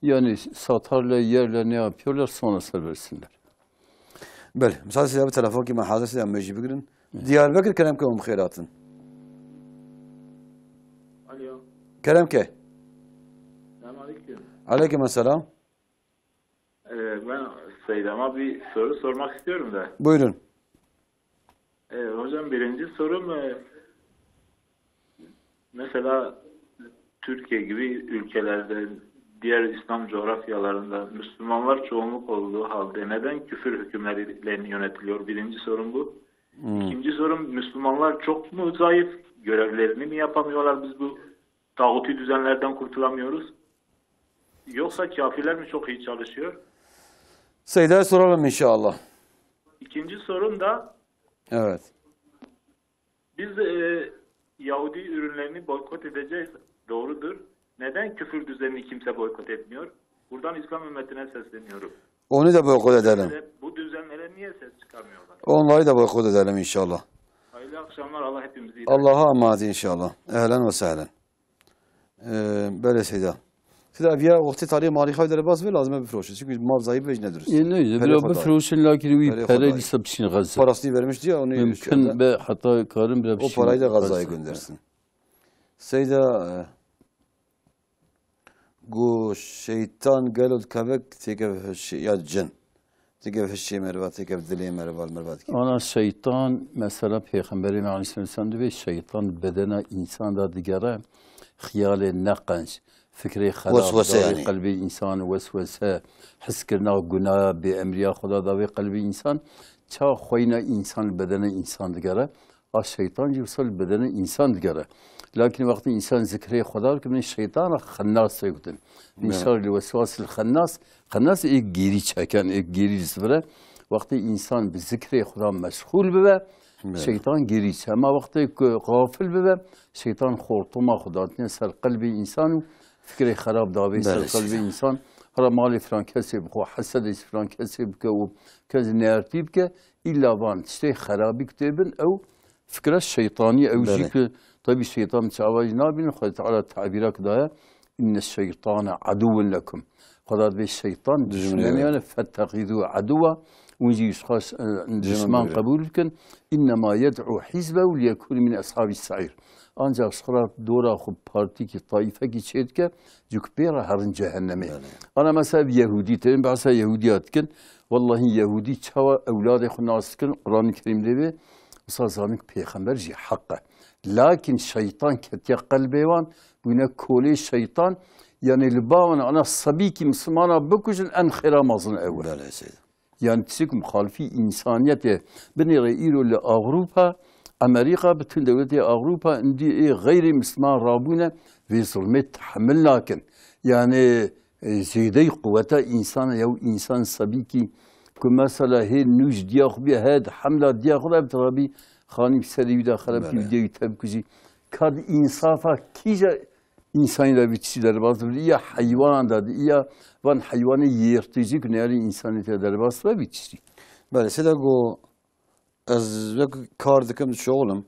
yani satarlar, yerler ne yapıyorlar sonra versinler. Böyle. Mesela size bir telefon ki ben hazır size mecbur girin. Diyarbakır Keremke olum khairatın. Alo. Keremke. Selamünaleyküm. Aleykümselam. Ben Seydam'a bir soru sormak istiyorum da. Buyurun. Hocam birinci sorum mesela Türkiye gibi ülkelerde diğer İslam coğrafyalarında Müslümanlar çoğunluk olduğu halde neden küfür hükümleriyle yönetiliyor? Birinci sorum bu. İkinci sorum Müslümanlar çok mu zayıf? Görevlerini mi yapamıyorlar? Biz bu tağuti düzenlerden kurtulamıyoruz. Yoksa kafirler mi çok iyi çalışıyor? Seyda'ya soralım inşallah. İkinci sorum da evet. Biz Yahudi ürünlerini boykot edeceğiz. Doğrudur. Neden küfür düzenini kimse boykot etmiyor? Buradan İslam ümmetine sesleniyorum. Onu da boykot edelim. Bu düzenlere niye ses çıkarmıyorlar? Onları da boykot edelim inşallah. Hayırlı akşamlar. Allah hepimizi iyi. Allah'a emanet inşallah. Ehlen ve sehlen. Böyle Seyda. Seyda via وقتی تاریخ ماریخای داره باز ولی لازمه بفروشه çünkü mal zayıf ve ne dürüst. Yani biraz befroşun lakin bir parayı sabşin Gazze. Parasını vermiş diye onu mümkün ve hatta karım biraz o parayı da Gazze'ye göndersin. Seyda go şeytan gelod kavek tekef ya cin. Tekef şey mervat tekef dili mervat. Ana şeytan mesela Peygamberin Aleyhisselam diyor şeytan bedene insanda digere خيال نقنش فكري خلاص يعني. قلبي إنسان وسوسة حس كرنا جناه بأمريا خدا داوي قلبي إنسان تا خوينا إنسان بدن إنسان دقرة الشيطان يوصل بدن إنسان دقرة لكن وقت إنسان ذكري خدا كمن الشيطان خناس يقدم إنسان الوسواس خناس إيك جيري شكان إيك جيري زبرة وقت إنسان بذكري خدا مشغول ببه şeytan gerisi. Ama vakti gafil be şeytan hortuma xudatine ser kalbi insan fikri xarab davi ser kalbi insan hara mali falan kesib xo hased falan kesib ke o kez nertib ke illa van işte xarabi kitebin ev fikre şeytani ev ki tabi şeytan çavaj nabin Xuda Teala tabirak daya inne şeytana aduvun lekum. Xuda be şeytan düşmanı fettehidu aduva ونجي يشخص جسمان قبول كن إنما يدعو حزبه ليكون من أصحاب السعير. Ancak sonra dora خب parti ki taife ki çetke cükbera harın cehenneme. Ana mesela Yahudi terim bahsa Yahudi atkin. Vallahi Yahudi çava evladı xunaskin Kur'an-ı Kerim'de ve sazamik peygamberci hakka. Lakin şeytan ketya kalbevan buna kole şeytan yani libavan ana sabi ki Müslümana bükücün en khiramazın evvel. Yani tişik muhalifi insaniyete binire İrol Avrupa, Amerika bütün devleti Avrupa indi gayri Müslüman rabune ve zulmet tahammül lakin yani ziyade kuvvete insana ya insan sabi ki mesela he nuj diyah bi had hamla diyah da tabi خانم سری داخل پیدایی تبکیزی کار انصافا کیجا انسانی را بیشتر در باز بود یا حیوان داد یا وان حیوان یرتیجی کنه یعنی انسانی در باز را بیشتری. بله سیدا گو از یک کار دکم شغلم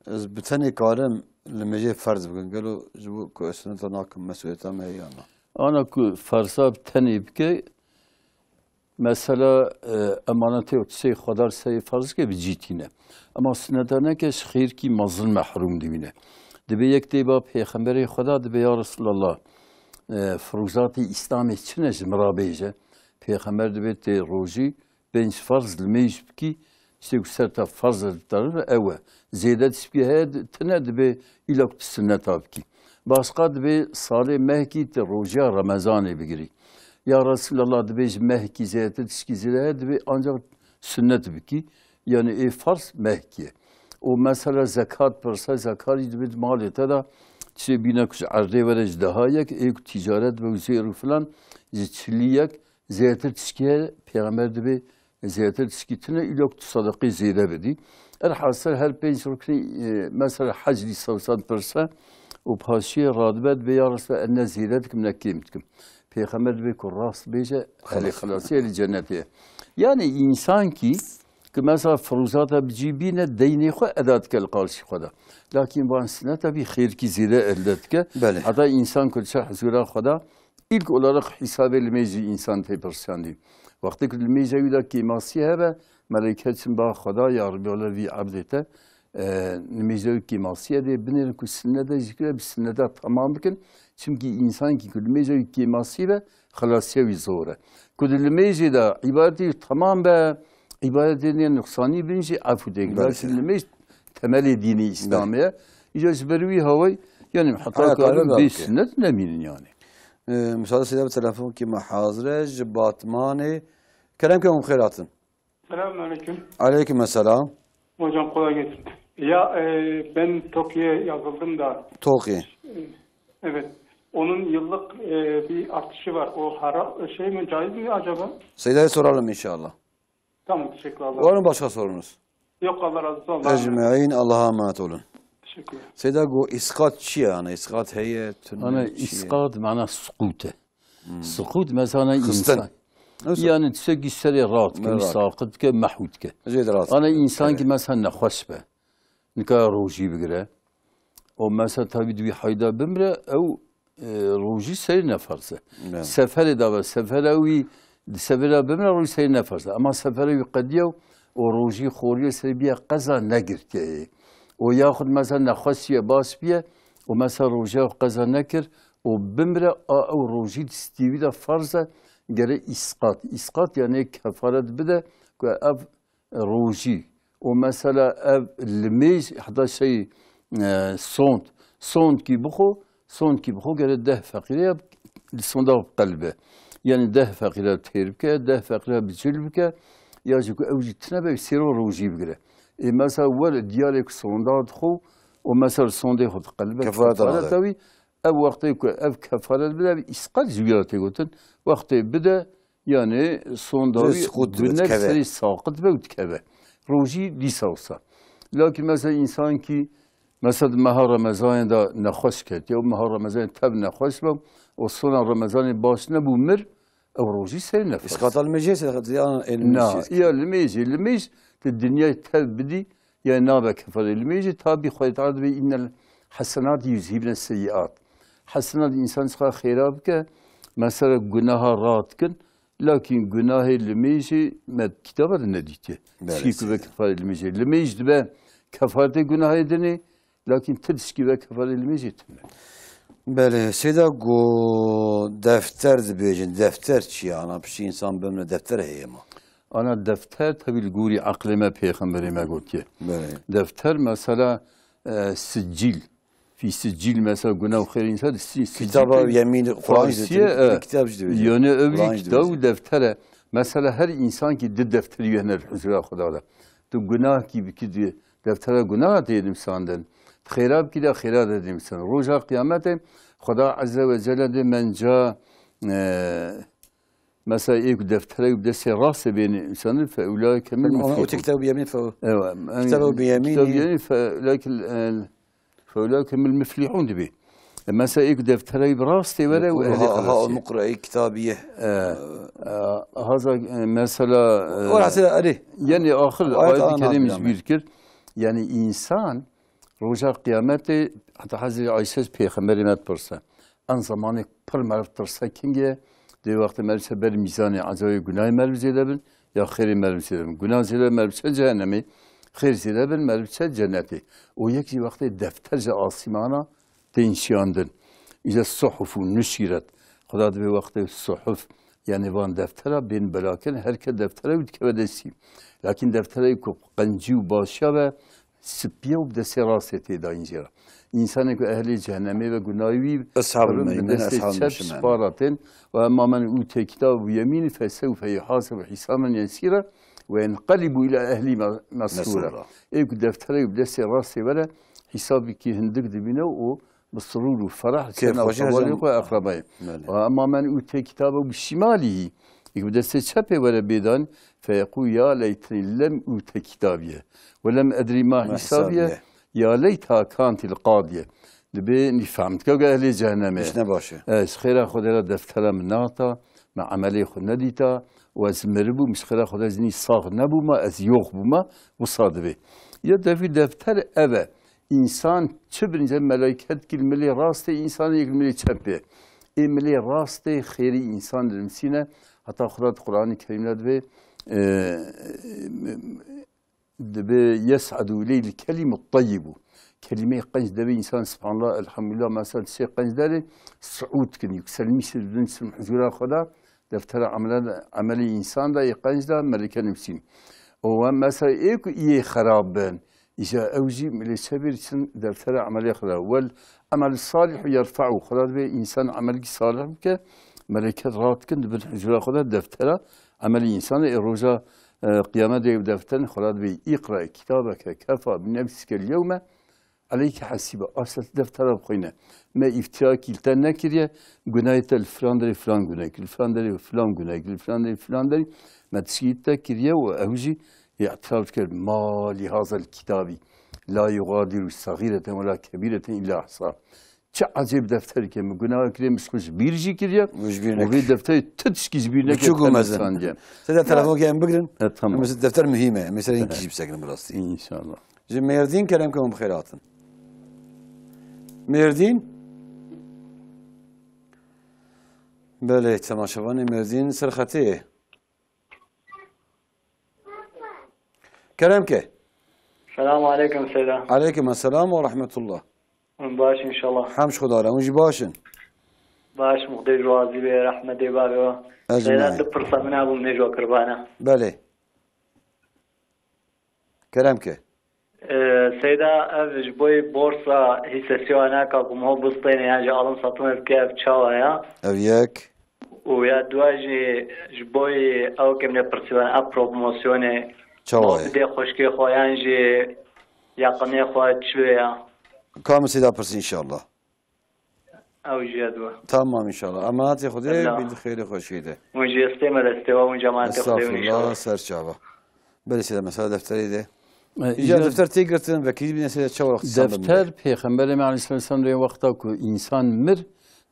از بتنی کارم لمجه فرض بکن گلو جبو که اصلا تناکم مسئولیتم هیانا. آنا که فرضا بتنی بکه mesela emaneti ötesi kadar sayı farz ki bir cidine. Ama sünnetane ki şehir ki mazlum mahrum dibine. Dibe yek deyba peygamberi Xuda dibe ya Resulallah fruzat-ı İslam için mırabeyce. Peygamber dibe te roji ben farz lmeyiz ki işte serta farz tarafı eve. Zedet spihe tene dibe ilak sünnet abki. Başka dibe salih mehki te roja Ramazan'ı bigiri. Ya Resulallah dibeci mehki zeytet işkizile dibe ancak sünnet biki yani farz mehkiye. O mesela zekat parsa zekat dibe maliyete da işte binakuş arde verec daha yak ticaret ve üzeri falan çiliyek zeytet işkiye peygamber dibe zeytet işkitine ilok sadakı zeyre bedi. Elhasıl her peynir rukni mesela hacli savsat parsa o paşiye radbet ve ya Resulallah enne zeyret kimnekimtkim. Peygamber bir kuras beje hali halasiye cennetiye. Yani insan ki mesela fruzata bicibine deyni xo edat kel qarşı xoda. Lakin bu sünnet bir xeyr ki zire eldetke. Hatta insan kulça huzura xoda ilk olarak hesab edilmeyeceği insan tepersandi. Vakti kılmeyeceği de ki masiye ve meleketsin ba xoda ya Rabbi ola vi abdete nemeyeceği ki masiye de binir ku sünnete zikre bir sünnete tamam bikin. Çünkü insan ki kılmeyeceği ki masiye halasiye zora. Kudülmeyeceği de ibadeti tamam be ibadetinin nuksani birinci afudek. Lakin temeli dini İslamiye. İcaz bervi havay yani hatta karın bir sünnet neminin yani. Müsaade size bir telefon ki mahazre Batmani. Kerem ki khairatın. Selamünaleyküm. Aleykümselam. Hocam kolay gelsin. Ya ben Tokyo'ya yazıldım da. Tokyo. Evet. Onun yıllık bir artışı var. O şey mi caiz mi acaba? Seyda'ya soralım inşallah. Tamam teşekkürler. Var mı başka sorunuz? Yok Allah razı olsun. Ecmaîn Allah'a emanet olun. Teşekkürler. Seyda go iskat çi yani iskat heye ana iskat mana sukute. Sukut mesela insan. Yani tsegisere rahat ki sakıt ke mahud ke. Ana insan ki mesela nakhoş be. Nika roji bigre. O mesela tabi bir hayda bimre ev روجی سری نفرسه سفر داور سفروی سفر بمن روی سری نفرسه اما سفروی قدیو و روجی خوری سری بیا قضا نگرد و یا خود مثلا نخواستیه باس بیه و مثلا روجی قضا نکرد و بمره او روجی استیوی دا فرضه گره اسقاط یعنی کفارت بده که اف روجی و مثلا اف لمیز حتی شی سوند کی بخو son ki bu göre deh fakire sonda kalbe yani deh fakire terke deh fakire biçilbke ya çünkü evcitine be sero roji bigre mesela var diyalek sonda xo o mesela sonda xo kalbe kefaret tabi ev vakti ev kefaret bile isqal ziyarete gotun vakti bide yani sonda bir nefsi saqit ve utkebe روجي ليسوسا لكن مثلا إنسان كي مثلا مها رمضان دا نخوش كت يوم مها رمضان تب نخوش بم وصونا رمضان باش نبو مر أو روجي سير نفس إسقاط المجيس يا الميج الدنيا تب بدي يا نابك فالميج تابي خويت عاد إن الحسنات يذهبن السيئات حسنات الإنسان سخا خيرابك مثلا جناها راتكن لكن جناه الميجي ما كتابة نديته سكيك بكفار الميجي الميج دبا كفارة جناه دني لكن تدسكي بكفار الميجي تمام بله سيدا جو دفتر دبيجن دفتر شي أنا بشي إنسان بمن دفتر هي ما أنا دفتر تبي الجوري عقل ما بيخمري ما قلت بله دفتر مثلا سجل في سجل مثلا جناه وخير إنسان كتاب يمين فرنسية كتاب جديد يعني أبي كتاب دفتره مثلا هر إنسان كي دفتر يهنر حضور خدا ده تو جناه كي بكده دفتره جناه ديدم ساندن خيراب كده خيرات ديدم سان روجا قيامته خدا عز وجل ده من جاء مثلا یک دفتره بدست راس بین انسان فاولئک من المفلحون كتاب بيمين كتاب بيمين فاولئك من المفلحون دبي مثلا یک دفتره براستي ولا ها المقرأ كتابيه هذا مثلا يعني آخر آيات الكريم بيذكر يعني إنسان روجا قيامته حتى حضرت عایشه پیغمبر مت پرسه آن زمانی پر مرد ترسه کنگه دی وقت مرد بر میزان عذاب گناه مرد زیاده بن یا خیر مرد زیاده بن گناه زیاده مرد جهنمی خیر زیاده بن مرد جنتی و یکی وقت دفتر آسمانا تنشیاندن إذا الصحف نشرت خدا به وقت الصحف يعني وان دفتره بين بلاكن هركل دفتره وتكبدسي لكن دفتره يكون قنجي وباشا و سبيه وبدس راسته دا إنجرا إنسان يكون أهل جهنم وجناوي أصحاب الميمنة أصحاب الشمال وأما من أوتي كتاب يمين فسوف يحاسب حسابا يسيرا وينقلب إلى أهل مسرورا يكون دفتره وبدس راسه ولا حسابك هندق دبينه بالسرور والفرح كيف وجهه وأقربائه وأما من أوتي كتابه بشماله يقول دست شبه ولا بيدان فيقول يا ليتني لم أوت كتابيه ولم أدري ما حسابيه يا ليتها كانت القاضية لبي فهمت كوجا أهل جهنم مش نباشه خير خدا دفتر من ناتا مع عملي خد نديتا وازمربو مش خير خدا زني صاغ نبو ما از يوخ بما وصادبه يا في دفتر أبا İnsan çöbünce melaket kilmeli rastı insan yekmeli çöpe. Emeli rastı khiri insan derimsine hatta Kur'an-ı Kerim'de ve de yes'adu ileyl kelimut tayyibu. Kelime-i qanç de insan subhanallah elhamdülillah mesela şey qanç der suud kin yükselmiş dünüm huzura Xuda deftere ameli insan da qanç da meleke nimsin. O mesela ek iyi xarabın إذا أوجي من السبيل دفتر عملية خلا والعمل الصالح يرفعه خلا إنسان عمل صالح ك ملكة راتكن بالحجرة خلا دفتر عمل إنسان الرجا قيامة دفتر خلا اقرأ كتابك كفى بنفسك اليوم عليك حسيبة أصل دفتر بقينا ما افتراء كيلتان نكريا جناية الفلان دري فلان جناية الفلان دري فلان جناية الفلان دري فلان دري ما تسكيت كريا وأوجي يعترف ما لهذا الكتاب لا يغادر صغيرة ولا كبيرة إلا أحصاها. چه عجب دفتری که مگناه کریم مسکوش بیرجی کردیم و به دفتری تدشکیز بیرنه که مثلا سید تلفن که بگیرن تمام مثل دفتر مهمه مثلا این کیجی بسکنم براستی ان شاء الله مردین کلام کنم بخیراتن مردین بله تماشاوان مردین سرخطه كلام كه السلام عليكم سيدة عليكم السلام ورحمة الله باش إن شاء الله حمش خدا له وجي باشن باش مقدر جوازي به رحمة بابا سيدة دبرصة من أبو منجوا كربانة بله كلام كه سيدة أفج بوي بورصة هيسسيو هناك أقوم هو بسطين يعني ألم سطون بكيف تشاوها أبيك ويا دواجي جبوي أو كم نبرسيوان أبروموسيوني چاوه ده خوشکی خویان جی یقنی خواهد شویا کام سیدا پرس انشالله او جدوا تمام انشالله امانت خدا بید خیر خوشیده مجی استعمال استوا و جماعت خدا انشالله سر چاوه Böyle mesela defteri de. Ya defter tekirtin ve ki bir nesile çavurak defter Peygamberimiz Aleyhisselam'ın vakti ku insan mir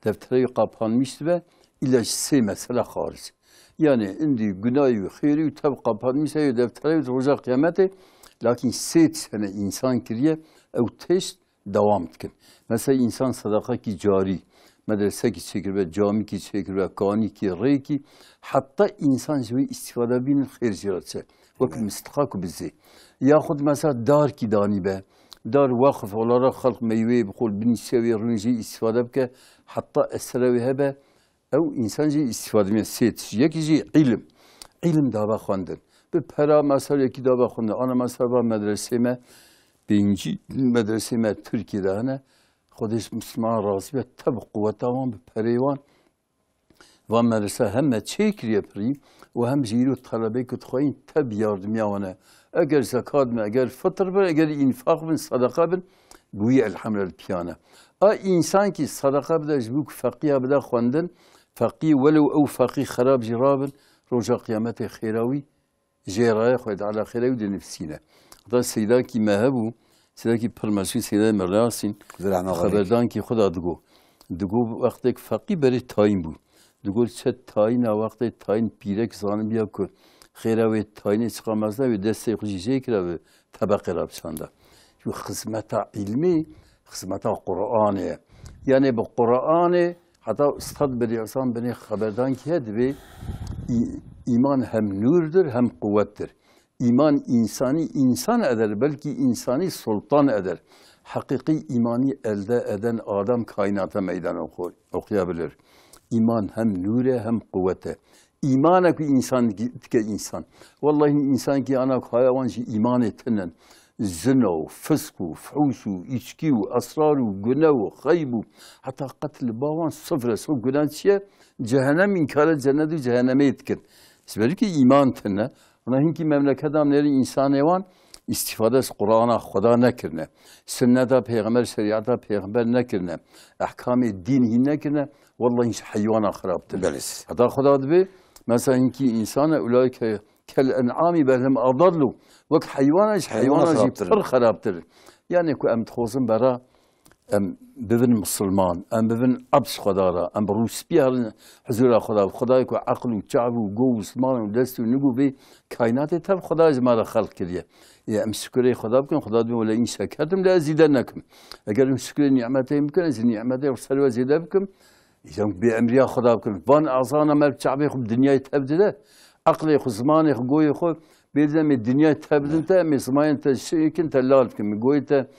defteri kapanmıştı ve ilaçsı mesela hariç. Yani indi günahı hayri tabi kapanmışsa defteri roza kıyameti lakin 8 sene insan kiriye ev test devam etkin. Mesela insan sadaka ki cari medrese ki çekir ve cami ki çekir ve kani ki rey ki hatta insan gibi istifade binin hayırcıratça. Vakit müstahak bizi. Yahut mesela dar ki dani be. Dar vakıf olarak halk meyve bikul bin seviye rünci istifade bke hatta esrevi hebe ev insan gibi istifade binin set. Yekici ilim. İlim dava khandın. Bir para mesela ki dava khandın. Ana mesela medreseme birinci medreseme Türkiye'de hani Kudüs Müslüman razı ve tabi kuvvetamam bir perivan ve medrese hem çekir yapayım ve hem ziru talebe kutlayın tabi yardım yavana. Eğer zekat mı, eğer fıtır mı, eğer infak mı, sadaka mı, bu elhamdülillah piyana. A insan ki sadaka bile jbuk fakir bile khandın, fakir velev ev fakir harab jirabın, roca kıyamete khiravi, jeraya koydu ala khiravi de nefsine. Da seyda ki mehebu, seyda ki permesi seyda merlasin, haberdan ki khuda dugo. Dugo vakti fakir beri tayin bu. Dugo çet tayin vakti tayin pirek zanım ya ko. Khiravi tayini çıkamazlar ve desteği kuşiye kira ve tabakı rabçanda. Şu hizmeta ilmi, hizmeta Kur'an'ı. Yani bu Kur'an'ı hatta ustad bir insan beni haberdan ki hedi ve iman hem nurdur hem kuvvettir. İman insani insan eder, belki insani sultan eder. Hakiki imani elde eden adam kainata meydan okuyabilir. İman hem nure hem kuvvete. İmana ki insan ki insan. Vallahi insan ki ana hayvan ki iman etinen zina, fısku, fuhuşu, içki, asraru, günah, gaybu, hatta katil bavan sıfır. So günahçıya cehennem inkarı cenneti cehenneme etkin. Belki iman tenne. Ona hinki memleket amleri insan evan istifadesi Kur'an'a Xuda nekirne. Sünnete peygamber şeriata peygamber nekirne. Ahkam-ı din nekirne. Vallahi hiç hayvana xarabdır. Hatta Xuda dibi mesela hinki insana ulaike kel en'ami belhem adallu. Vak hayvana jipir xarabdır. Yani ku em txozun bera em bibin Müslüman, em bibin abs Xudara, em rusbiyarın huzura Xuda. Xudayı ku aklu, çabu, go, Müslüman, destu, nugu bi kainatı tab Xuda jmara xalq kiriye. Ya em şükür Xuda bkin, Xuda diyor la in şekertum la zidannakum. Eğer em şükür nimetine imkan, ez nimetine ve sarva zidabikum. İzan bi emriya Xuda bkin. Van azana mer çabi xub dünyayı tebdile. Akli xu zamanı xu goyu xu bezemi dünyayı tebdinte, mi zamanı te şeykin te lal bkin, goyu te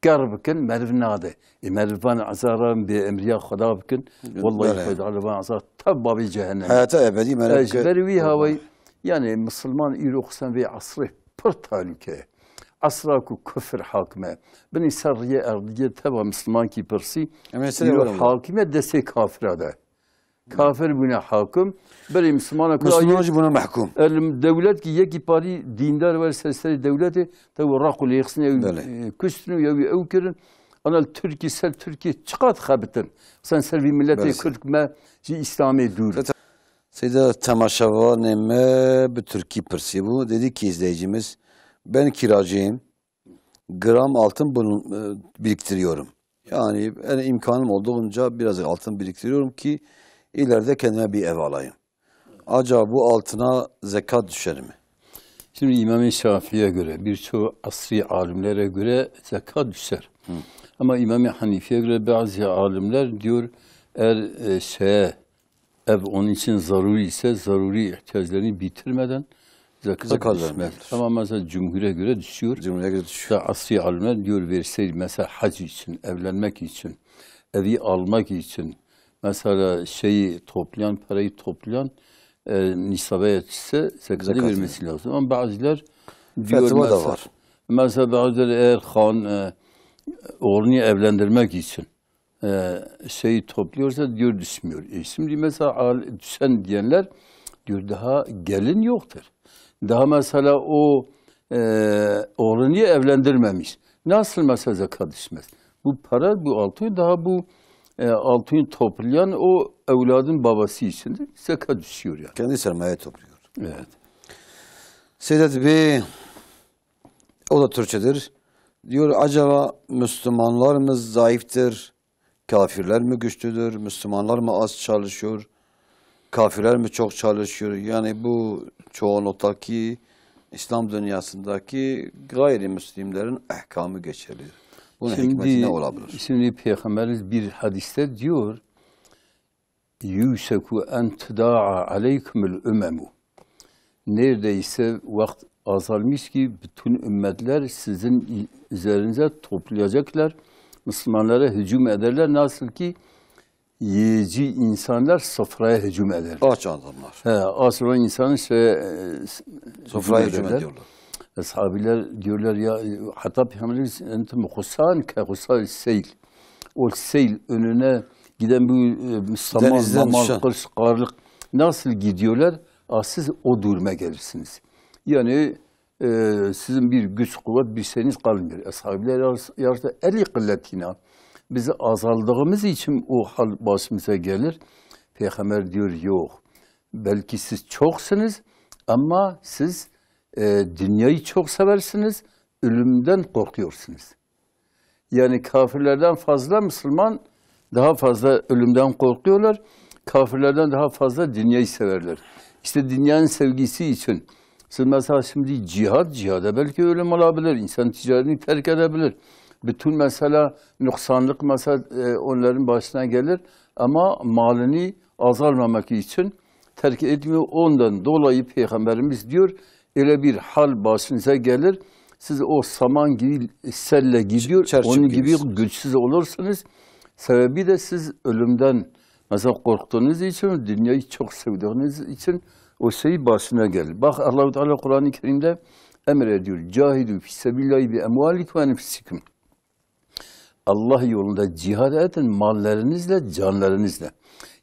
كربكن مرف ناده مرفان عزارم بأمريا خدابكن والله يخد على بعض عزار تبا بجهنم حياته أبدي مرف أجبروي هاوي يعني مسلمان يروخسن في عصره برتالكه عصراكو كفر حاكمه بني سرية أرضية تبا مسلمان كي برسي يروح حاكمه دسي كافر هذا kafir buna hakim, beri Müslümana Müslümanca buna mahkum. Devlet ki yeki pari dindar var sesleri devleti tabi rakul yeksine küstünü ya bir evkirin anal Türkiye çıkat habitin sen servi milleti Kürtme İslami dur. Seyda temaşavaneme bir Türkiye persi bu dedi ki izleyicimiz ben kiracıyım gram altın bunu biriktiriyorum. Yani imkanım olduğunca biraz altın biriktiriyorum ki İleride kendime bir ev alayım. Acaba bu altına zekat düşer mi? Şimdi İmam-ı Şafii'ye göre, birçok asri alimlere göre zekat düşer. Ama İmam-ı Hanifi'ye göre bazı alimler diyor, eğer ev onun için zaruri ise, zaruri ihtiyaçlarını bitirmeden zekat düşmez. Ama mesela Cumhur'a göre düşüyor. Cumhur'a göre düşüyor. Asri alimler diyor, verseydi mesela hac için, evlenmek için, evi almak için, mesela toplayan, parayı toplayan nisaba yetişse zekatı vermesi lazım. Ama bazılar diyor mesela bazıları eğer oğlunu evlendirmek için topluyorsa diyor düşmüyor. Şimdi mesela düşen diyenler diyor daha gelin yoktur. Daha mesela o oğlunu evlendirmemiş. Nasıl mesela zekat düşmez? Bu para, bu altın daha bu altını toplayan o evladın babası içindir. Zekat düşüyor yani. Kendi sermaye topluyor. Evet. Sedat Bey, o da Türkçedir. Diyor acaba Müslümanlarımız zayıftır, kafirler mi güçlüdür, Müslümanlar mı az çalışıyor, kafirler mi çok çalışıyor? Yani bu çoğunluktaki İslam dünyasındaki gayrimüslimlerin ahkamı geçerli. Bunun hikmeti ne olabilir? Şimdi Peygamberimiz bir hadiste diyor, yuseku en tda'a aleykumul umemu. Neredeyse vakit azalmış ki bütün ümmetler sizin üzerinize toplayacaklar. Müslümanlara hücum ederler. Nasıl ki yiyici insanlar sofraya hücum eder. Aç adamlar. Aç olan insanın sofraya hücum ediyorlar. Ashabiler diyorlar ya, hatta Peygamberimiz entum husan ke husal seyl. O seyl önüne giden bu Müslüman, mamal, kırş, karlık nasıl gidiyorlar? Siz o duruma gelirsiniz. Yani sizin bir güç, kuvvet, bir şeyiniz kalmıyor. Ashabiler yarışta eli kılletine. Biz azaldığımız için o hal başımıza gelir. Peygamber diyor yok. Belki siz çoksunuz ama siz dünyayı çok seversiniz, ölümden korkuyorsunuz. Yani kafirlerden fazla Müslüman daha fazla ölümden korkuyorlar. Kafirlerden daha fazla dünyayı severler. İşte dünyanın sevgisi için. Siz mesela şimdi cihada belki ölüm olabilir. İnsan ticaretini terk edebilir. Bütün mesela noksanlık mesela onların başına gelir. Ama malını azalmamak için terk etmiyor. Ondan dolayı Peygamberimiz diyor, öyle bir hal başınıza gelir. Siz o saman gibi selle gidiyor. Onun gibi güçsüz olursunuz. Sebebi de siz ölümden mesela korktuğunuz için, dünyayı çok sevdiğiniz için o şey başına gelir. Bak Allah-u Teala Kur'an-ı Kerim'de emrediyor. Cahidu fissebillahi bi emvalikum ve nefsikum. Allah yolunda cihad edin mallarınızla, canlarınızla.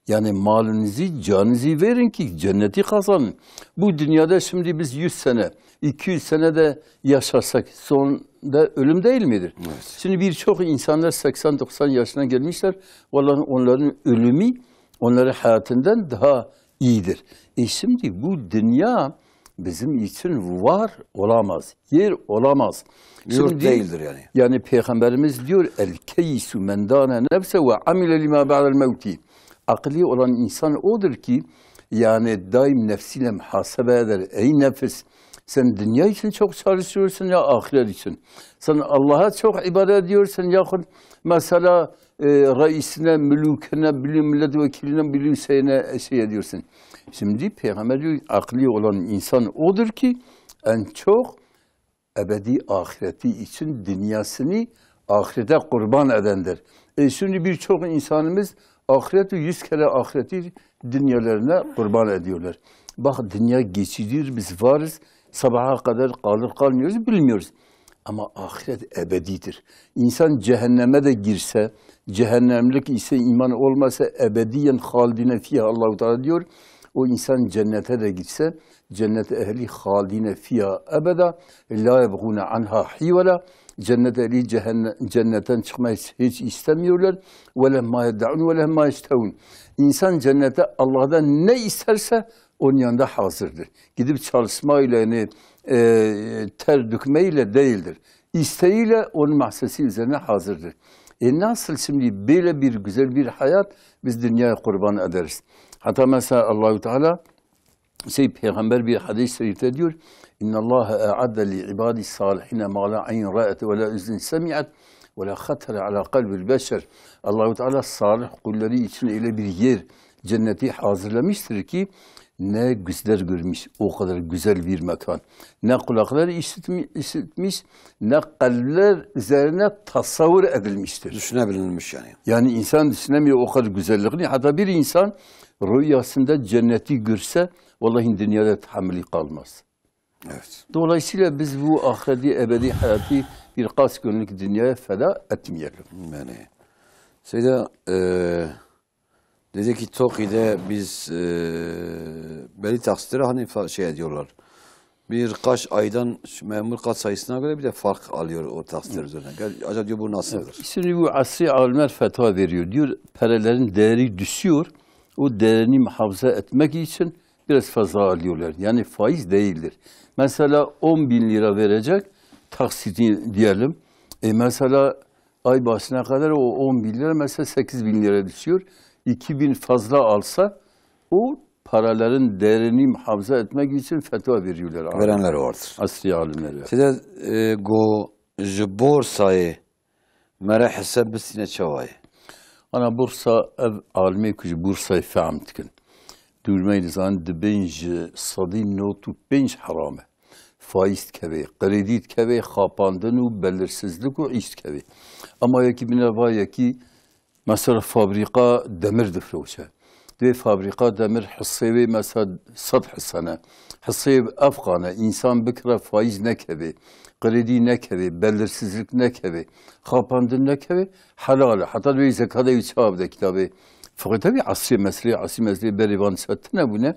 Yani malınızı, canınızı verin ki cenneti kazanın. Bu dünyada şimdi biz 100 sene, 200 sene de yaşasak sonunda ölüm değil midir? Evet. Şimdi birçok insanlar 80-90 yaşına gelmişler. Vallahi onların ölümü onların hayatından daha iyidir. Şimdi bu dünya bizim için var olamaz, yer olamaz. Yurt değildir yani. Yani Peygamberimiz diyor, el-keysu men dâne nefse ve amile lima ba'del mevti. Akli olan insan odur ki, yani daim nefsiyle muhasebe eder. Ey nefis, sen dünya için çok çalışıyorsun ya ahiret için. Sen Allah'a çok ibadet ediyorsun yahut mesela reisine, mülüküne, milletvekiline, bilim şey ediyorsun. Şimdi Peygamber diyor, akli olan insan odur ki en çok ebedi ahireti için dünyasını ahirete kurban edendir. Şimdi birçok insanımız ahireti 100 kere ahireti dünyalarına kurban ediyorlar. Bak dünya geçidir, biz varız, sabaha kadar kalır kalmıyoruz, bilmiyoruz. Ama ahiret ebedidir. İnsan cehenneme de girse, cehennemlik ise iman olmasa ebediyen halidine fiha Allah-u Teala diyor. O insan cennete de gitse, cennet ehli halidine fiha ebeda, la yebğune anha hivela. Cennet ehli cennetten çıkmayı hiç istemiyorlar. وَلَمَّا يَدَّعُونَ وَلَمَّا يَشْتَوُونَ. İnsan cennete Allah'dan ne isterse onun yanında hazırdır. Gidip çalışmayla, yani, ter dökmeyle değildir. İsteğiyle onun mahsesi üzerine hazırdır. Nasıl şimdi böyle bir güzel bir hayat biz dünyaya kurban ederiz. Hatta mesela Allah-u Teala Peygamber bir hadis-i şerifte diyor, İnna Allaha a'adde li ibadi salihine ma la ayn ra'at ve la uzun semi'at ve la khatara ala kalbil beşer. Allah-u Teala salih kulları için öyle bir yer, cenneti hazırlamıştır ki ne gözler görmüş, o kadar güzel bir mekan. Ne kulaklar işitmiş, ne kalpler üzerine tasavvur edilmiştir. Düşünebilmiş yani. Yani insan düşünemiyor o kadar güzelliğini. Hatta bir insan rüyasında cenneti görse, vallahi dünyada tahammülü kalmaz. Evet. Dolayısıyla biz bu ahireti, ebedi hayatı birkaç günlük dünyaya feda etmeyelim. Yani, Seyda, dedi ki Toki'de biz belli taksitlere hani şey ediyorlar. Birkaç aydan memur kat sayısına göre bir de fark alıyor o taksitler üzerine. Acaba diyor bu nasıldır? Şimdi bu asri alimler fetva veriyor. Diyor paralerin değeri düşüyor. O değerini muhafaza etmek için biraz fazla alıyorlar. Yani faiz değildir. Mesela 10 bin lira verecek taksiti diyelim. Mesela ay başına kadar o 10 bin lira mesela 8 bin lira düşüyor. 2 bin fazla alsa o paraların değerini muhafaza etmek için fetva veriyorlar. Verenler vardır. Asri alimler. Size go borsayı mera hesap bisine çavayı. Ana bursa ev alimi kuji bursayı fahmtkin. Durmayı zaman dibinj sadi notu binj harame. Faiz keve, kredi keve, kapandın u belirsizlik u iş keve. Ama yaki bineva yaki mesela fabrika demir difroşe. Ve fabrika demir hissevi mesela 100 hissene. Hissevi afgane, insan bikra faiz ne keve, kredi ne keve, belirsizlik ne keve, kapandın ne keve, halal. Hatta ve zekada yüçabda kitabı. Fakat tabi asri mesleği berivan sattına bu ne?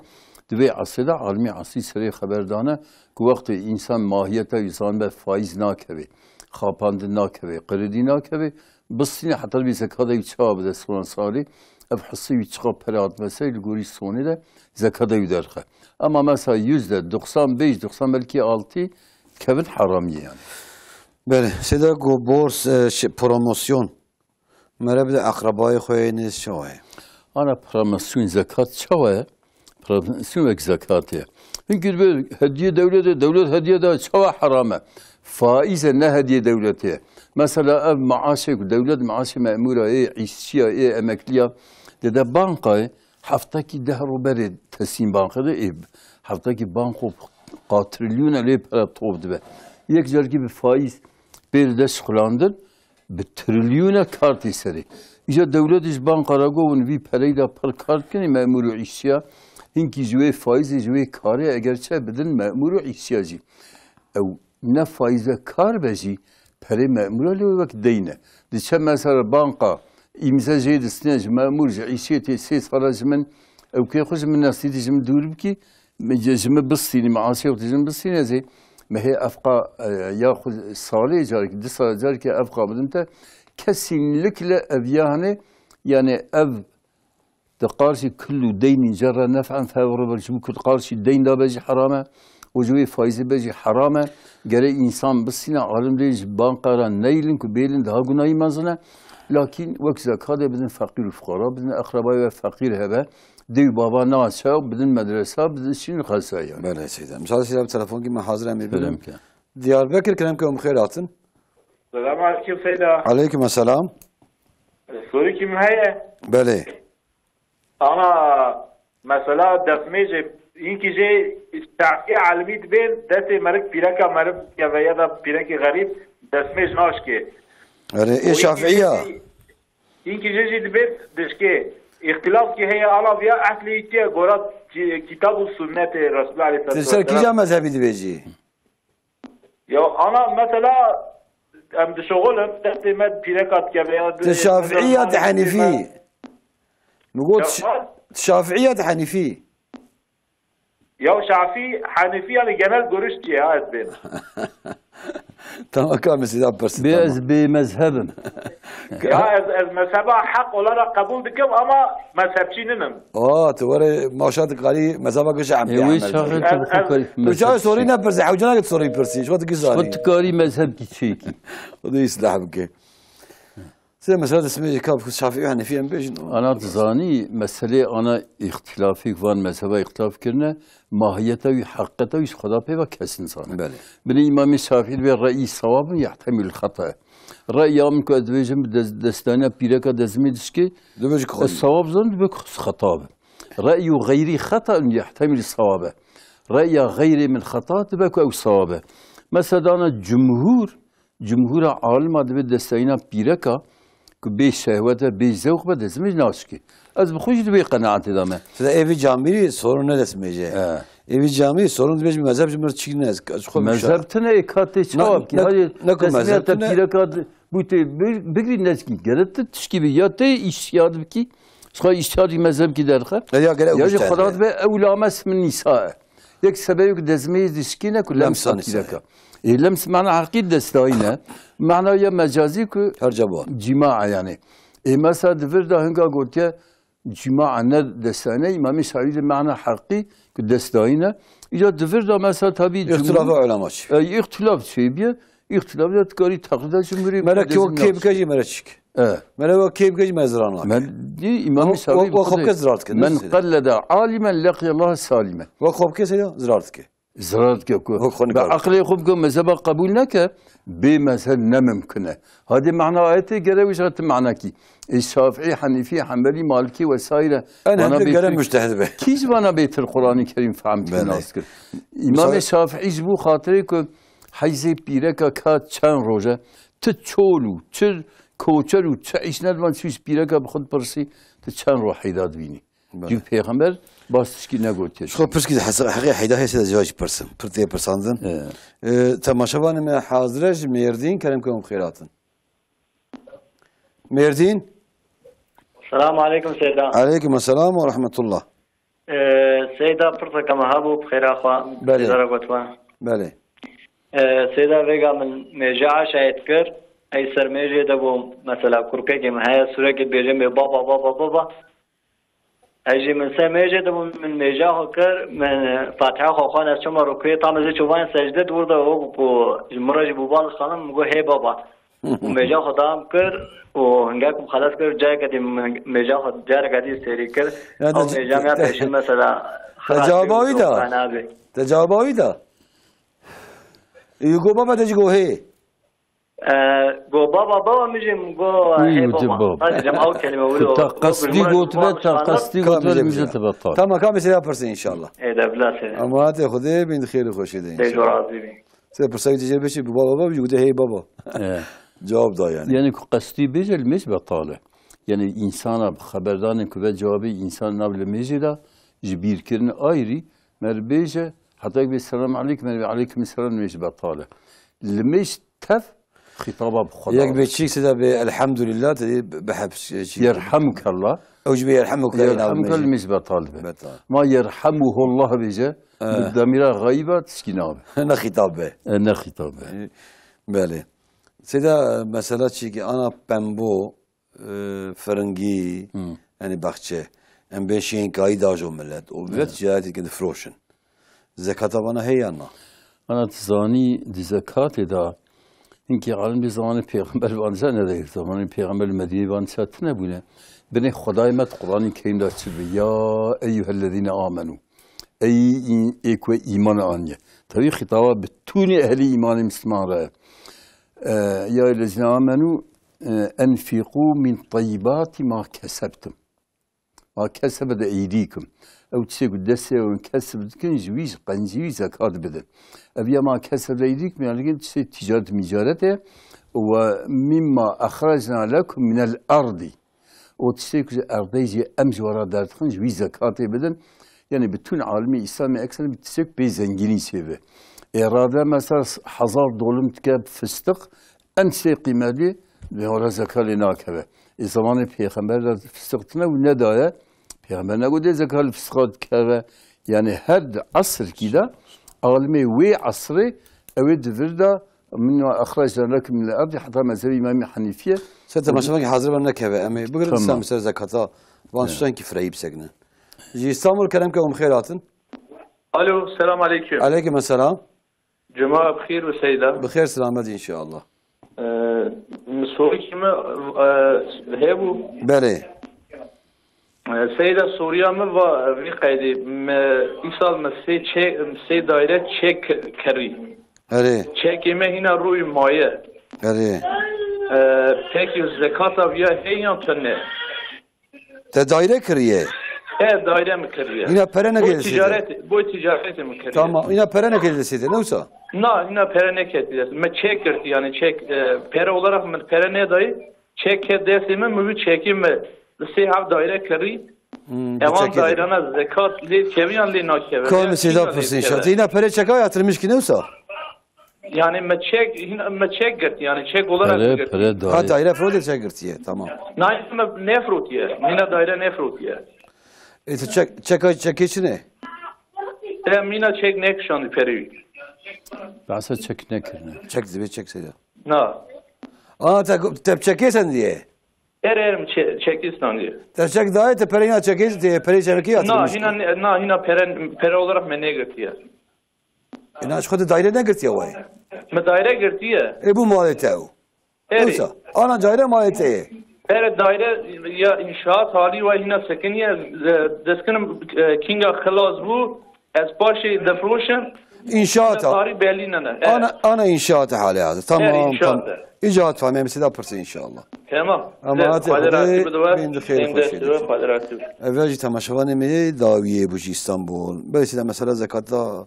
Dve asrda almi asri seri haberdana ki vakti insan mahiyete insan ve faiz nakeve, kapandın nakeve, kredi nakeve, bısine hatta bir zekada yüçabda sonra sari, ev hissi yüçabda perat mesela guri sonu da zekada yüderke. Ama mesela %95-90 belki 6 kevin harami yani. Böyle, size go bors promosyon. Mera bir de akrabayı koyayınız şovaya. Ana promosyon zekat çavaya, promosyon ve zekatı. Çünkü bir hediye devlet hediye de çava harame. Faize ne hediye devletiye. Mesela ev maaşı, devlet maaşı memura, işçiye, emekliye. Dede bankayı haftaki dehruberi teslim bankada haftaki banko katrilyona le para topdu be. Yek jar gibi faiz bir de şulandın bir trilyona kart eseri. İşte devlet iş bankara govun vi parayla par kart kini memuru işçiye hinki jüve faiz jüve karı eğer çebedin memuru işçiyeci. Ev ne faize kar beci para memuru le vak deyne. Diçe mesela banka imza jedisine memurca işçiyeti ses aracımın ev ki خوش من نسيت جم دور بكي جم بصيني معاشي وتجم بصيني زي ما هي أفقى ياخذ صالي جارك دي صالي جارك أفقى بدنته kesinlikle ev yani ev de karşı kullu deynin cerra nef'an fevru belki bu karşı deyn da beci harame ucuvi faizi beci harame gere insan bisine alim değil bankara neylin ku belin daha günahı mazına lakin vak zekade bizim fakir fukara bizim akraba ve fakir hebe diyor baba ne açıyor bizim medrese bizim şimdi kalsa yani. Böyle şeyden. Müsaade size bir telefon gibi hazır emir benim. Diyarbakır kelam ki umkhir atın. Selamun aleyküm Seyda. Aleyküm selam. Soru kim heye? Böyle. Ana mesela defmece inki şey istahki almi ben dese merik piraka merik ya veya da piraki garip defmece naşki. Yani Şafiiye. İnki şey dibet dişki ihtilaf ki heye ala veya ahli ki gorat kitab-ı sünnet Resulullah Aleyhisselam. Sen kica mezhebi dibeci. Ya ana mesela em dişoğulum dese med pirakat ya veya Şafiiye de Hanifi. نقول شافعية حنيفي يا شافعي حنيفي يعني genel görüş cihaz benim. Tamam kamil size yaparsın. Biz bir mezhebim. Ya ez mezhebe hak olarak kabul dikim ama mezhepçinim. توري ماشات قالي مذهبك وش عم يعمل؟ وش وجاي سوري نبرز حوجنا قلت سوري برسي شو تقصاني؟ شو تقاري مذهب كيشيكي؟ وده يصلح بك. Size mesela ismi kabul Şafii Hanefi bejin. Ana tzani mesele ana ihtilafik van mezhebe ihtilaf kirne mahiyete ve hakikate ve Xuda peyva kesin sana. Bəli. Beni İmam Şafii ve ra'yi savabın yahtemil hata. Ra'yi amın ki edvecim destane pireka dezmi dişki savab zan bek hata. Ra'yi gayri hata yahtemil savabı. Ra'yi gayri min hata bek ev savabı. Mesela ana cumhura alim adı destane pireka بی شهوت بی ذوق به دزمیج ناشکی از بخوش دوی قناعت دامه. Size evi camiyi sorun ne desmeyeceği. Evi camiyi sorun demeyeceği mezhep cumhur çıkınız. Mezhep tane ekate çavab ki hadi desmiyata pirakat bu te bigri neski gerette tiş gibi ya te işyad ki sonra işyad mezhep ki derke ya je khadat ve evlames min nisa yek sebebi dezmeyiz dişkine kullam sakiraka لمس معنى عقيد دستاينه معنى يا مجازي كو هرجبوا جماعة يعني مثلا دفر ده هنگا قلت جماعة دستانه إمام شافعي معنى حقي كدستاينه إذا دفر ده مثلا تبي اختلاف علماء اختلاف شيء بيه اختلاف ده تكاري تقليد جمهوري ملك و كيف كجي ملشك ملك و كيف كجي مزرعنا من دي إمام شافعي وخب كزرعت كده من قلد عالما لقي الله سالما وخب كسيدا زرعت كده زرارت که بعقل خوب که مذهب قبول نکه به مذهب نممکنه هذه معنى آياتي جرى وجهة معنى كي الشافعي حنيفي حنبلي مالكي وسائر أنا جرى مجتهد به كيز وانا بيت القرآن الكريم فهمت الناس كر إمام الشافعي جبو خاطري که حيزي بيركا كات چند روزه تچولو چر کوچرو چعيش ندوان سويس بيركا بخود برسي تچند رو حيداد بيني جو پیغمبر باستشکی نگوتیش. خب پرسکی حقیقی حیدا هست زواج پرسم. پرتی پرساندن. تماشاوان من حاضرش مردین کلم کنم خیراتن. مردین. السلام عليكم سيدا. عليكم السلام ورحمة الله. سيدا برتك مهابو بخير أخوان. بله. بله. سيدا ويجا من مجاعة شاهد كر. أي سر مجا دبو مثلا كركة كم هاي سورة كبيرة من بابا بابا بابا. اجي من سميجه من ميجاه كر من فاتحه خان از شما ركوع تامزه چوبان سجده ورده او بو مرج بوبال خانم مگو هي بابا ميجاه خدام كر و هنگاكم خلاص كر جاي قديم ميجاه جار قديم سري كر او ميجاميات ايش مثلا تجاوباوي دا تجاوباوي دا يگو بابا تجگو هي جو بابا میجیم جو هی بابا جمعو کلمه ولو قصدي قلت له ميزه تبطل تمام كم سيدا برسن ان شاء الله ايه ده بلا سيدا اما تاخذي بين خير وخوش ده ان شاء الله سيدا برسن تجربه شي بابا بيقول هي بابا جواب دا يعني قصدي بيجي المش بطاله يعني انسان خبردان که جوابي انسان نبل ميجدا جبير كرن ايري مربيجه حتى بالسلام عليكم وعليكم السلام مش بطاله المش تف خطابه بخدا يك بتشيك سيدا بالحمد لله تدي بحبس يرحمك الله او جبي يرحمك المزبه طالبه ما يرحمه الله بيجا بالضمير غيبه تسكينابه انا خطابه بله سيدا مساله شيء انا بامبو فرنجي يعني بخشه ام بشين قايده جو ملت وبيت جهات كده فروشن زكاه بنا هي انا تزاني دي زكاه دا اینکه عالم به زمان پیغمبر وانزه نداره زمان پیغمبر مدینه وانزه نبوده بنی خدای مت قرآن کریم داشت یا ایها الذین آمنو ای که ایمان آنیه طبعی خطابه به طول اهل ایمان مسلمان راه یا الذین آمنو انفقوا من طیبات ما کسبتم ما کسبت ایدیکم او تشيك دسه ونكسب كن جويز قنجوي زكاة بدن أبيا ما كسب ليديك من لكن تشي تجارة مجارته ومما أخرجنا لكم من الأرض وتشيك أرضي أمج ورا دارتخن جويز زكاة بدن يعني بتون عالمي إسلامي أكثر بتشيك بزنجيني سبب إرادة مثلا حزار دولم تكاب فستق أنسي قيمة بهورا زكاة لناكبه الزمان پیغمبر فستقتنا وندايه پیغمبر نگوده زکات فسقات که یعنی هر عصر كده عالمي وي عصري أود فردا من أخرجنا لكم من الأرض حتى مذهب الإمام حنيفية. ستة ما شاء الله حاضر بنا كذا أمي بقول الإسلام مثل زكاة وانشان كيف رأيب سجنا. جي استعمل كلام كم خيراتن. ألو السلام عليكم. عليكم السلام. جماعة بخير وسيدة. بخير سلامة إن شاء الله. سوري كم هيبو. بله. سيدة سوريا من في قيدي إيصال مسي دايرة تشيك كري. أري. تشيك ما هنا روي ماية. أري. تكي الزكاة فيها هي تنه. تدايرة كريه. إيه دايرة مكريه. هنا برنا كده. بو تجارة مكريه. تمام هنا برنا كده سيدة نوسا. نا هنا برنا كده. ما تشيك كرت يعني تشيك بر olarak من برنا داي تشيك كده سيمه مو تشيكي ما لسه هاف دايره كري امان دایرانه زکات لی کمیان لی ناکه کام سیدا پرسین شد اینا پره چکا yatırmış ki neyse yani meçek gert yani çek olarak gert ha daire frod çekirtiye tamam ne frutiye mina daire ne frutiye çek içine mina çek ne kşan peri basa çek ne kirne çek zibe çek seyda na tep çekesen diye Erim çekistan diye. Teşek dahi te pereyna çekiz diye perey çereki yatırmış. Hina pere olarak ne girtiye. İnaç kodu daire ne girtiye vay? Me daire girtiye. Bu maliyeti o. Oysa ana daire maliyeti. Pere daire ya inşaat hali ve hina sekiniye deskinim kinga khalas bu az başı defroşen İnşaat. Ana inşaat hali hadi. Tamam. İcat fahmem size pırsı inşallah. Tamam. Ama ben de xeyr xoşum. Evvelci tamaşavanı mi daviye bu İstanbul. Böyle mesela zekatta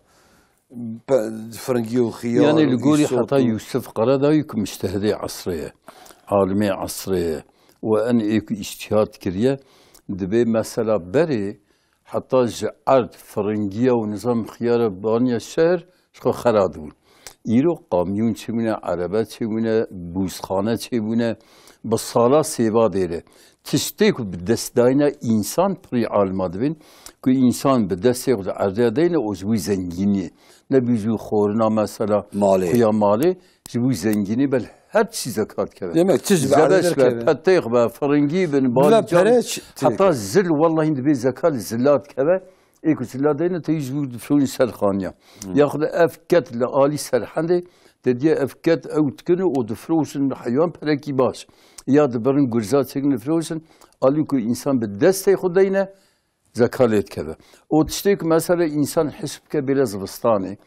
فرنجي وخيار يعني الجوري حتى يوسف قراداي مجتهدي عصرية عالمي عصرية وأن اجتهاد كريه دبي مثلا بري حتى جعلت فرنجية ونظام خيار بانيا الشهر شو خرادون إيرو قاميون چمونه عربة چمونه بوزخانه چمونه بالصالة سيبا ديره تشتيك بدستاينا إنسان بري عالمات بين كو إنسان بدستيك عرضه دينا وجوي زنجيني نبيجو خورنا مثلا خيا مالي جوي زنجيني بل هر چی زکات كبه demek çiz زبش بتيخ بفرنجي بن بالجان حتى زل والله هند بي زكال زلات كبه ايكو زلات دينا تيجو شوني سرخانيا ياخذ افكت لآلي سرحنده تدي افكت او تكنو او دفروشن حيوان بركي باش يا دبرن غرزات سكن فروشن آليكو انسان بدست خدينا زكالت كبه او تشتيك مثلا انسان حسب كبير زبستاني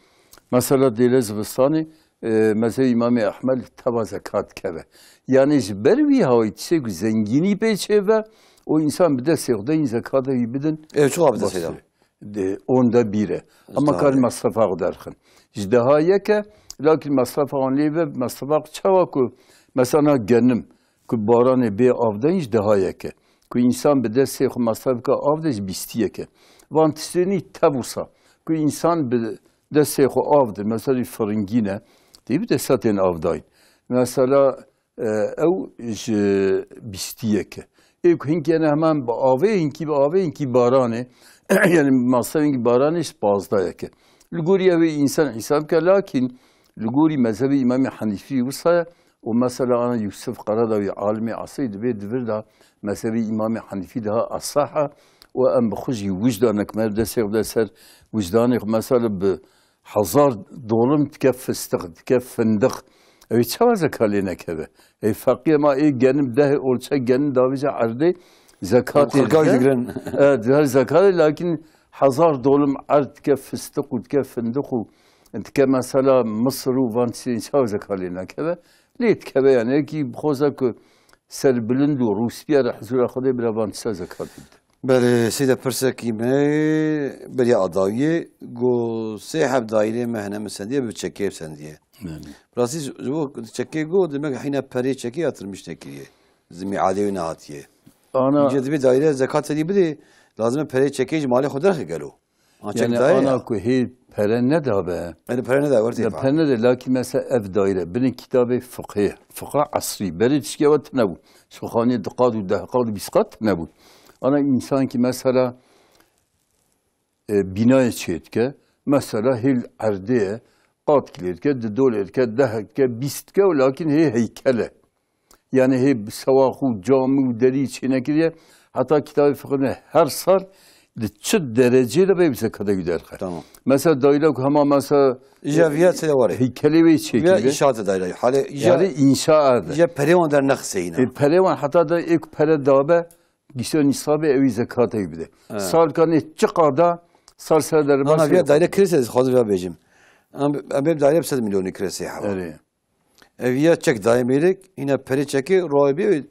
مثلا ديل زبستاني مثلا امام احمد تبا زکات كبه يعني جبروي هاي تشتيك زنجيني بيچه و o insan bir de sevdiğin zekatı yibidin. Evet çok abdest edem. Onda biri. Ama kar masrafa derken. İjdeha yeke lakin masrafa anleve masrafa çavaku mesela genim ku baranı be avdan İjdeha yeke. Ku insan bir de sev masrafa avdej bistiye ke. Vantisteni tabusa. Ku insan bir de sev avdı mesela fırıngine diye bir de zaten avdayın. Mesela ev bistiye ke. ایک هنگی نه همان با آوه هنگی بارانه یعنی مصر هنگی بارانش 15 که لگوری اوی انسان حساب که لکن لگوری مذهب امام حنیفی وصایه و مثلا انا یوسف قراداوی عالم عصری دبی دور دا مذهب امام حنیفی ده اصحه و ام بخوشی وجدانک مرد سر وجدانک مثلا به $1000 تکف فستق تکف فندق اوی چه زکالی نکبه ای فقیه ما ای گنم ده اولچه گنم داویجه عرضه زکات در زکات لكن $1000 عرض که فستق و که فندق و که مثلا مصر و وانسین چه زکالی نکبه لیت کبه یعنی کی بخوزه که سر بلند و روسیه را حضور خدا بلا وانسه زکات بده بله سیده پرسکی می بری آدایه گو سه حب دایره مهنه مسندیه به چکیب سندیه راستی جو چکی گو demek حين پری چکی atırmış tekiye zimi عادی نهاتیه انا جدی دایره زکات دی بده لازم پری چکی مال خود رخ گلو yani ana ku he pere ne da be yani pere ne da var diye pere de lakin mesela ev daire benim kitabı fıkıh asri beri tişkevat ne bu şu khani dikkat ve dehqat bisqat ne bu ana insan ki mesela bina çetke mesela hil ardiye قات كلير كد دولار كد ده كبيست كه ولكن هي هيكله يعني هي سواخو جامع ودري چينه كده حتى كتاب فقه her sal çı dereceyle be bize kadar gider. Tamam. Mesela daire ama mesela icaviyat de var. Heykeli ve çekiyor. Ya inşaat daire. Hale yani inşaat. Ya perevan der nakseyna. Perevan hatta da ilk pere dabe gişe nisabı evi zekata gibi de. Sal kanı çıkarda sal seder. Ana bir daire kriz hazır ya bejim. Ama daire 7 milyon kresi ha. Evet. Eviya çek dairelik yine peri çeki roibi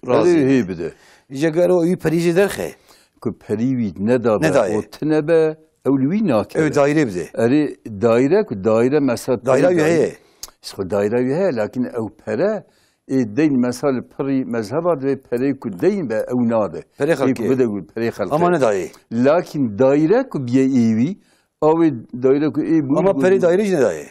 razı. Evet bide. Jegaro iyi perici derxe. Ku perivi ne da o tnebe evlivi nak. Evet daire bide. Eri daire ku daire mesela daire üye. İşte daire üye lakin ev pere deyin mesela peri mezhebat ve peri ku deyin be ev nade. Peri halki. Peri halki. Ama ne daire? Lakin daire ku biye evi Abi daire ku bu ama peri daire ne daire?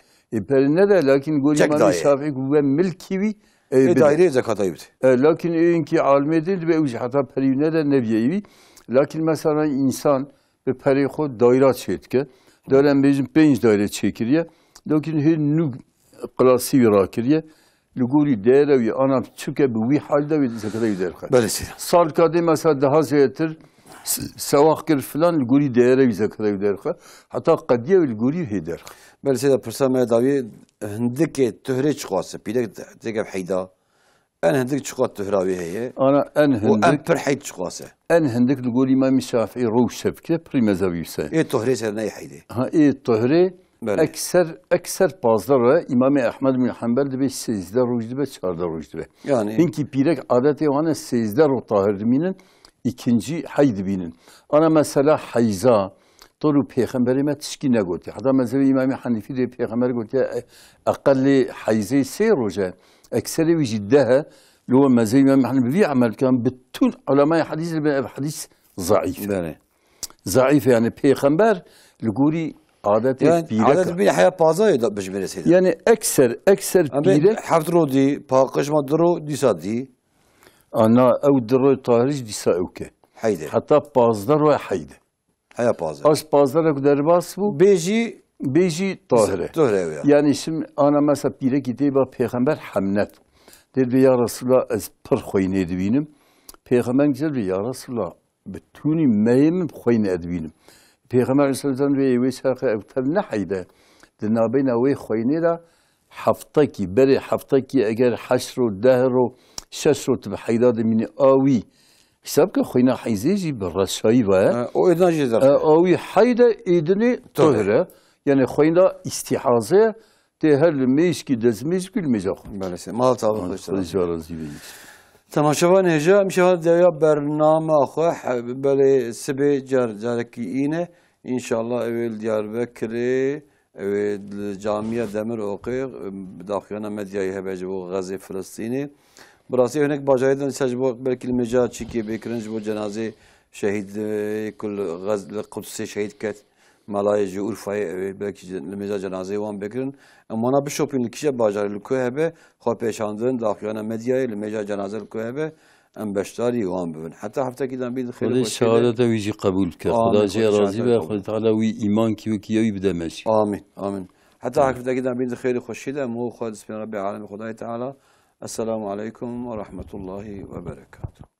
Peri ne de lakin gori mali şafi ku ve milkivi daire zekata yibdi. Lakin inki almi değil ve uç hatta peri ne de neviyevi. Lakin mesela insan ve peri xo daire çetke. Dönem bizim 5 daire çekiriye. Lakin her nu klasi rakiriye. لقولي دايرة ويا أنا بتشوكة بوي حال ده ويذكره يدير خير. بله سيدي. صار كده مثلا ده زيتر سواق فلان لقولي دايرة ويذكره يدير خير. حتى قديه لقولي هيدير خير. بله سيدي برسامة داوي هندك تهرج قاسة بيدك تجيب حيدا. أنا هندك شقات تهراوي هي. أنا هندك. وأنا برحيد شقاسة. أنا هندك لقولي ما مشافعي روش شبكة بريمزا ويسا. إيه تهرج هرناي حيدة. ها إيه تهرج. بله. أكثر بازار إمام أحمد بن حنبل ده بيش 13 روز ده 14 روز ده. Yani. İnki pirek adeti ona 13 o tahirminin ikinci hayd binin. Ana mesela hayza toru peygamberime tişki ne götü. Hatta mesela İmam Hanifi de peygamber götü akalli hayzi seyroja. Ekseri ve ciddeha لو مثلا إمام Hanifi بيعمل كان bütün علماء حديث حديث ضعيف. بله. ضعيف يعني peygamber لقولي عادة يعني عادة بيرك حياة بازاي بجبر سيد. يعني أكثر بيرك حفظ رودي باقش ما درو دي صدي. أنا أو درو طارج دي ساوكه. حيدة. حتى بازدر وحيدة. حياة بازار. أش بازدر أقدر باسبو. بيجي طاهرة. طاهرة. يعني اسم أنا مثلا بيرك كتابة پیغمبر حمنت. dedi ya Resulallah ez pır xoyne edibinem. Peygamber güzel ya Resulallah bütünü meyim xoyne edibinem. Peygamber Aleyhisselam ve evi şahı evtel ne hayda. Dinabeyne ve xoyne da haftaki beri haftaki eğer haşru dehru şeşru tib hayda demini avi. Hesap ki xoyne hayzici bir raşayı var. O edna cezar. Avi hayda edini tohre. Yani xoyne istihaze her meşki dezmiş gülmeyecek. Böylesi. Mal sağlıklı. Rica تماشاوان هجا مشاهد دايا برنامج أخوه بله سبي جاركي إينه إن شاء الله أول ديار بكري الجامعة دمر أوقي داخلنا مدياي هبجو غزة فلسطيني براسي هناك باجايدن سجبو بلكي المجال شيكي بكرنج بو جنازة شهيد كل غزة القدس شهيد كت ملاي جور فاي بلكي المجال جنازة وان بكرن اما انا بشوبين الكيشة باجار الكوهبة خو بيشاندن داخلنا مدياي المجال جنازة الكوهبة ام بشتاري وان ببن حتى حفتى كده بيد خير خدا شهادة ويجي قبول كه خدا جي راضي به خدا تعالى وي إيمان كي وكيوي بدا ماشي آمين آمين حتى حفتى كده بيد خير خشيدة مو خالص بين ربي العالمين خداي تعالى السلام عليكم ورحمة الله وبركاته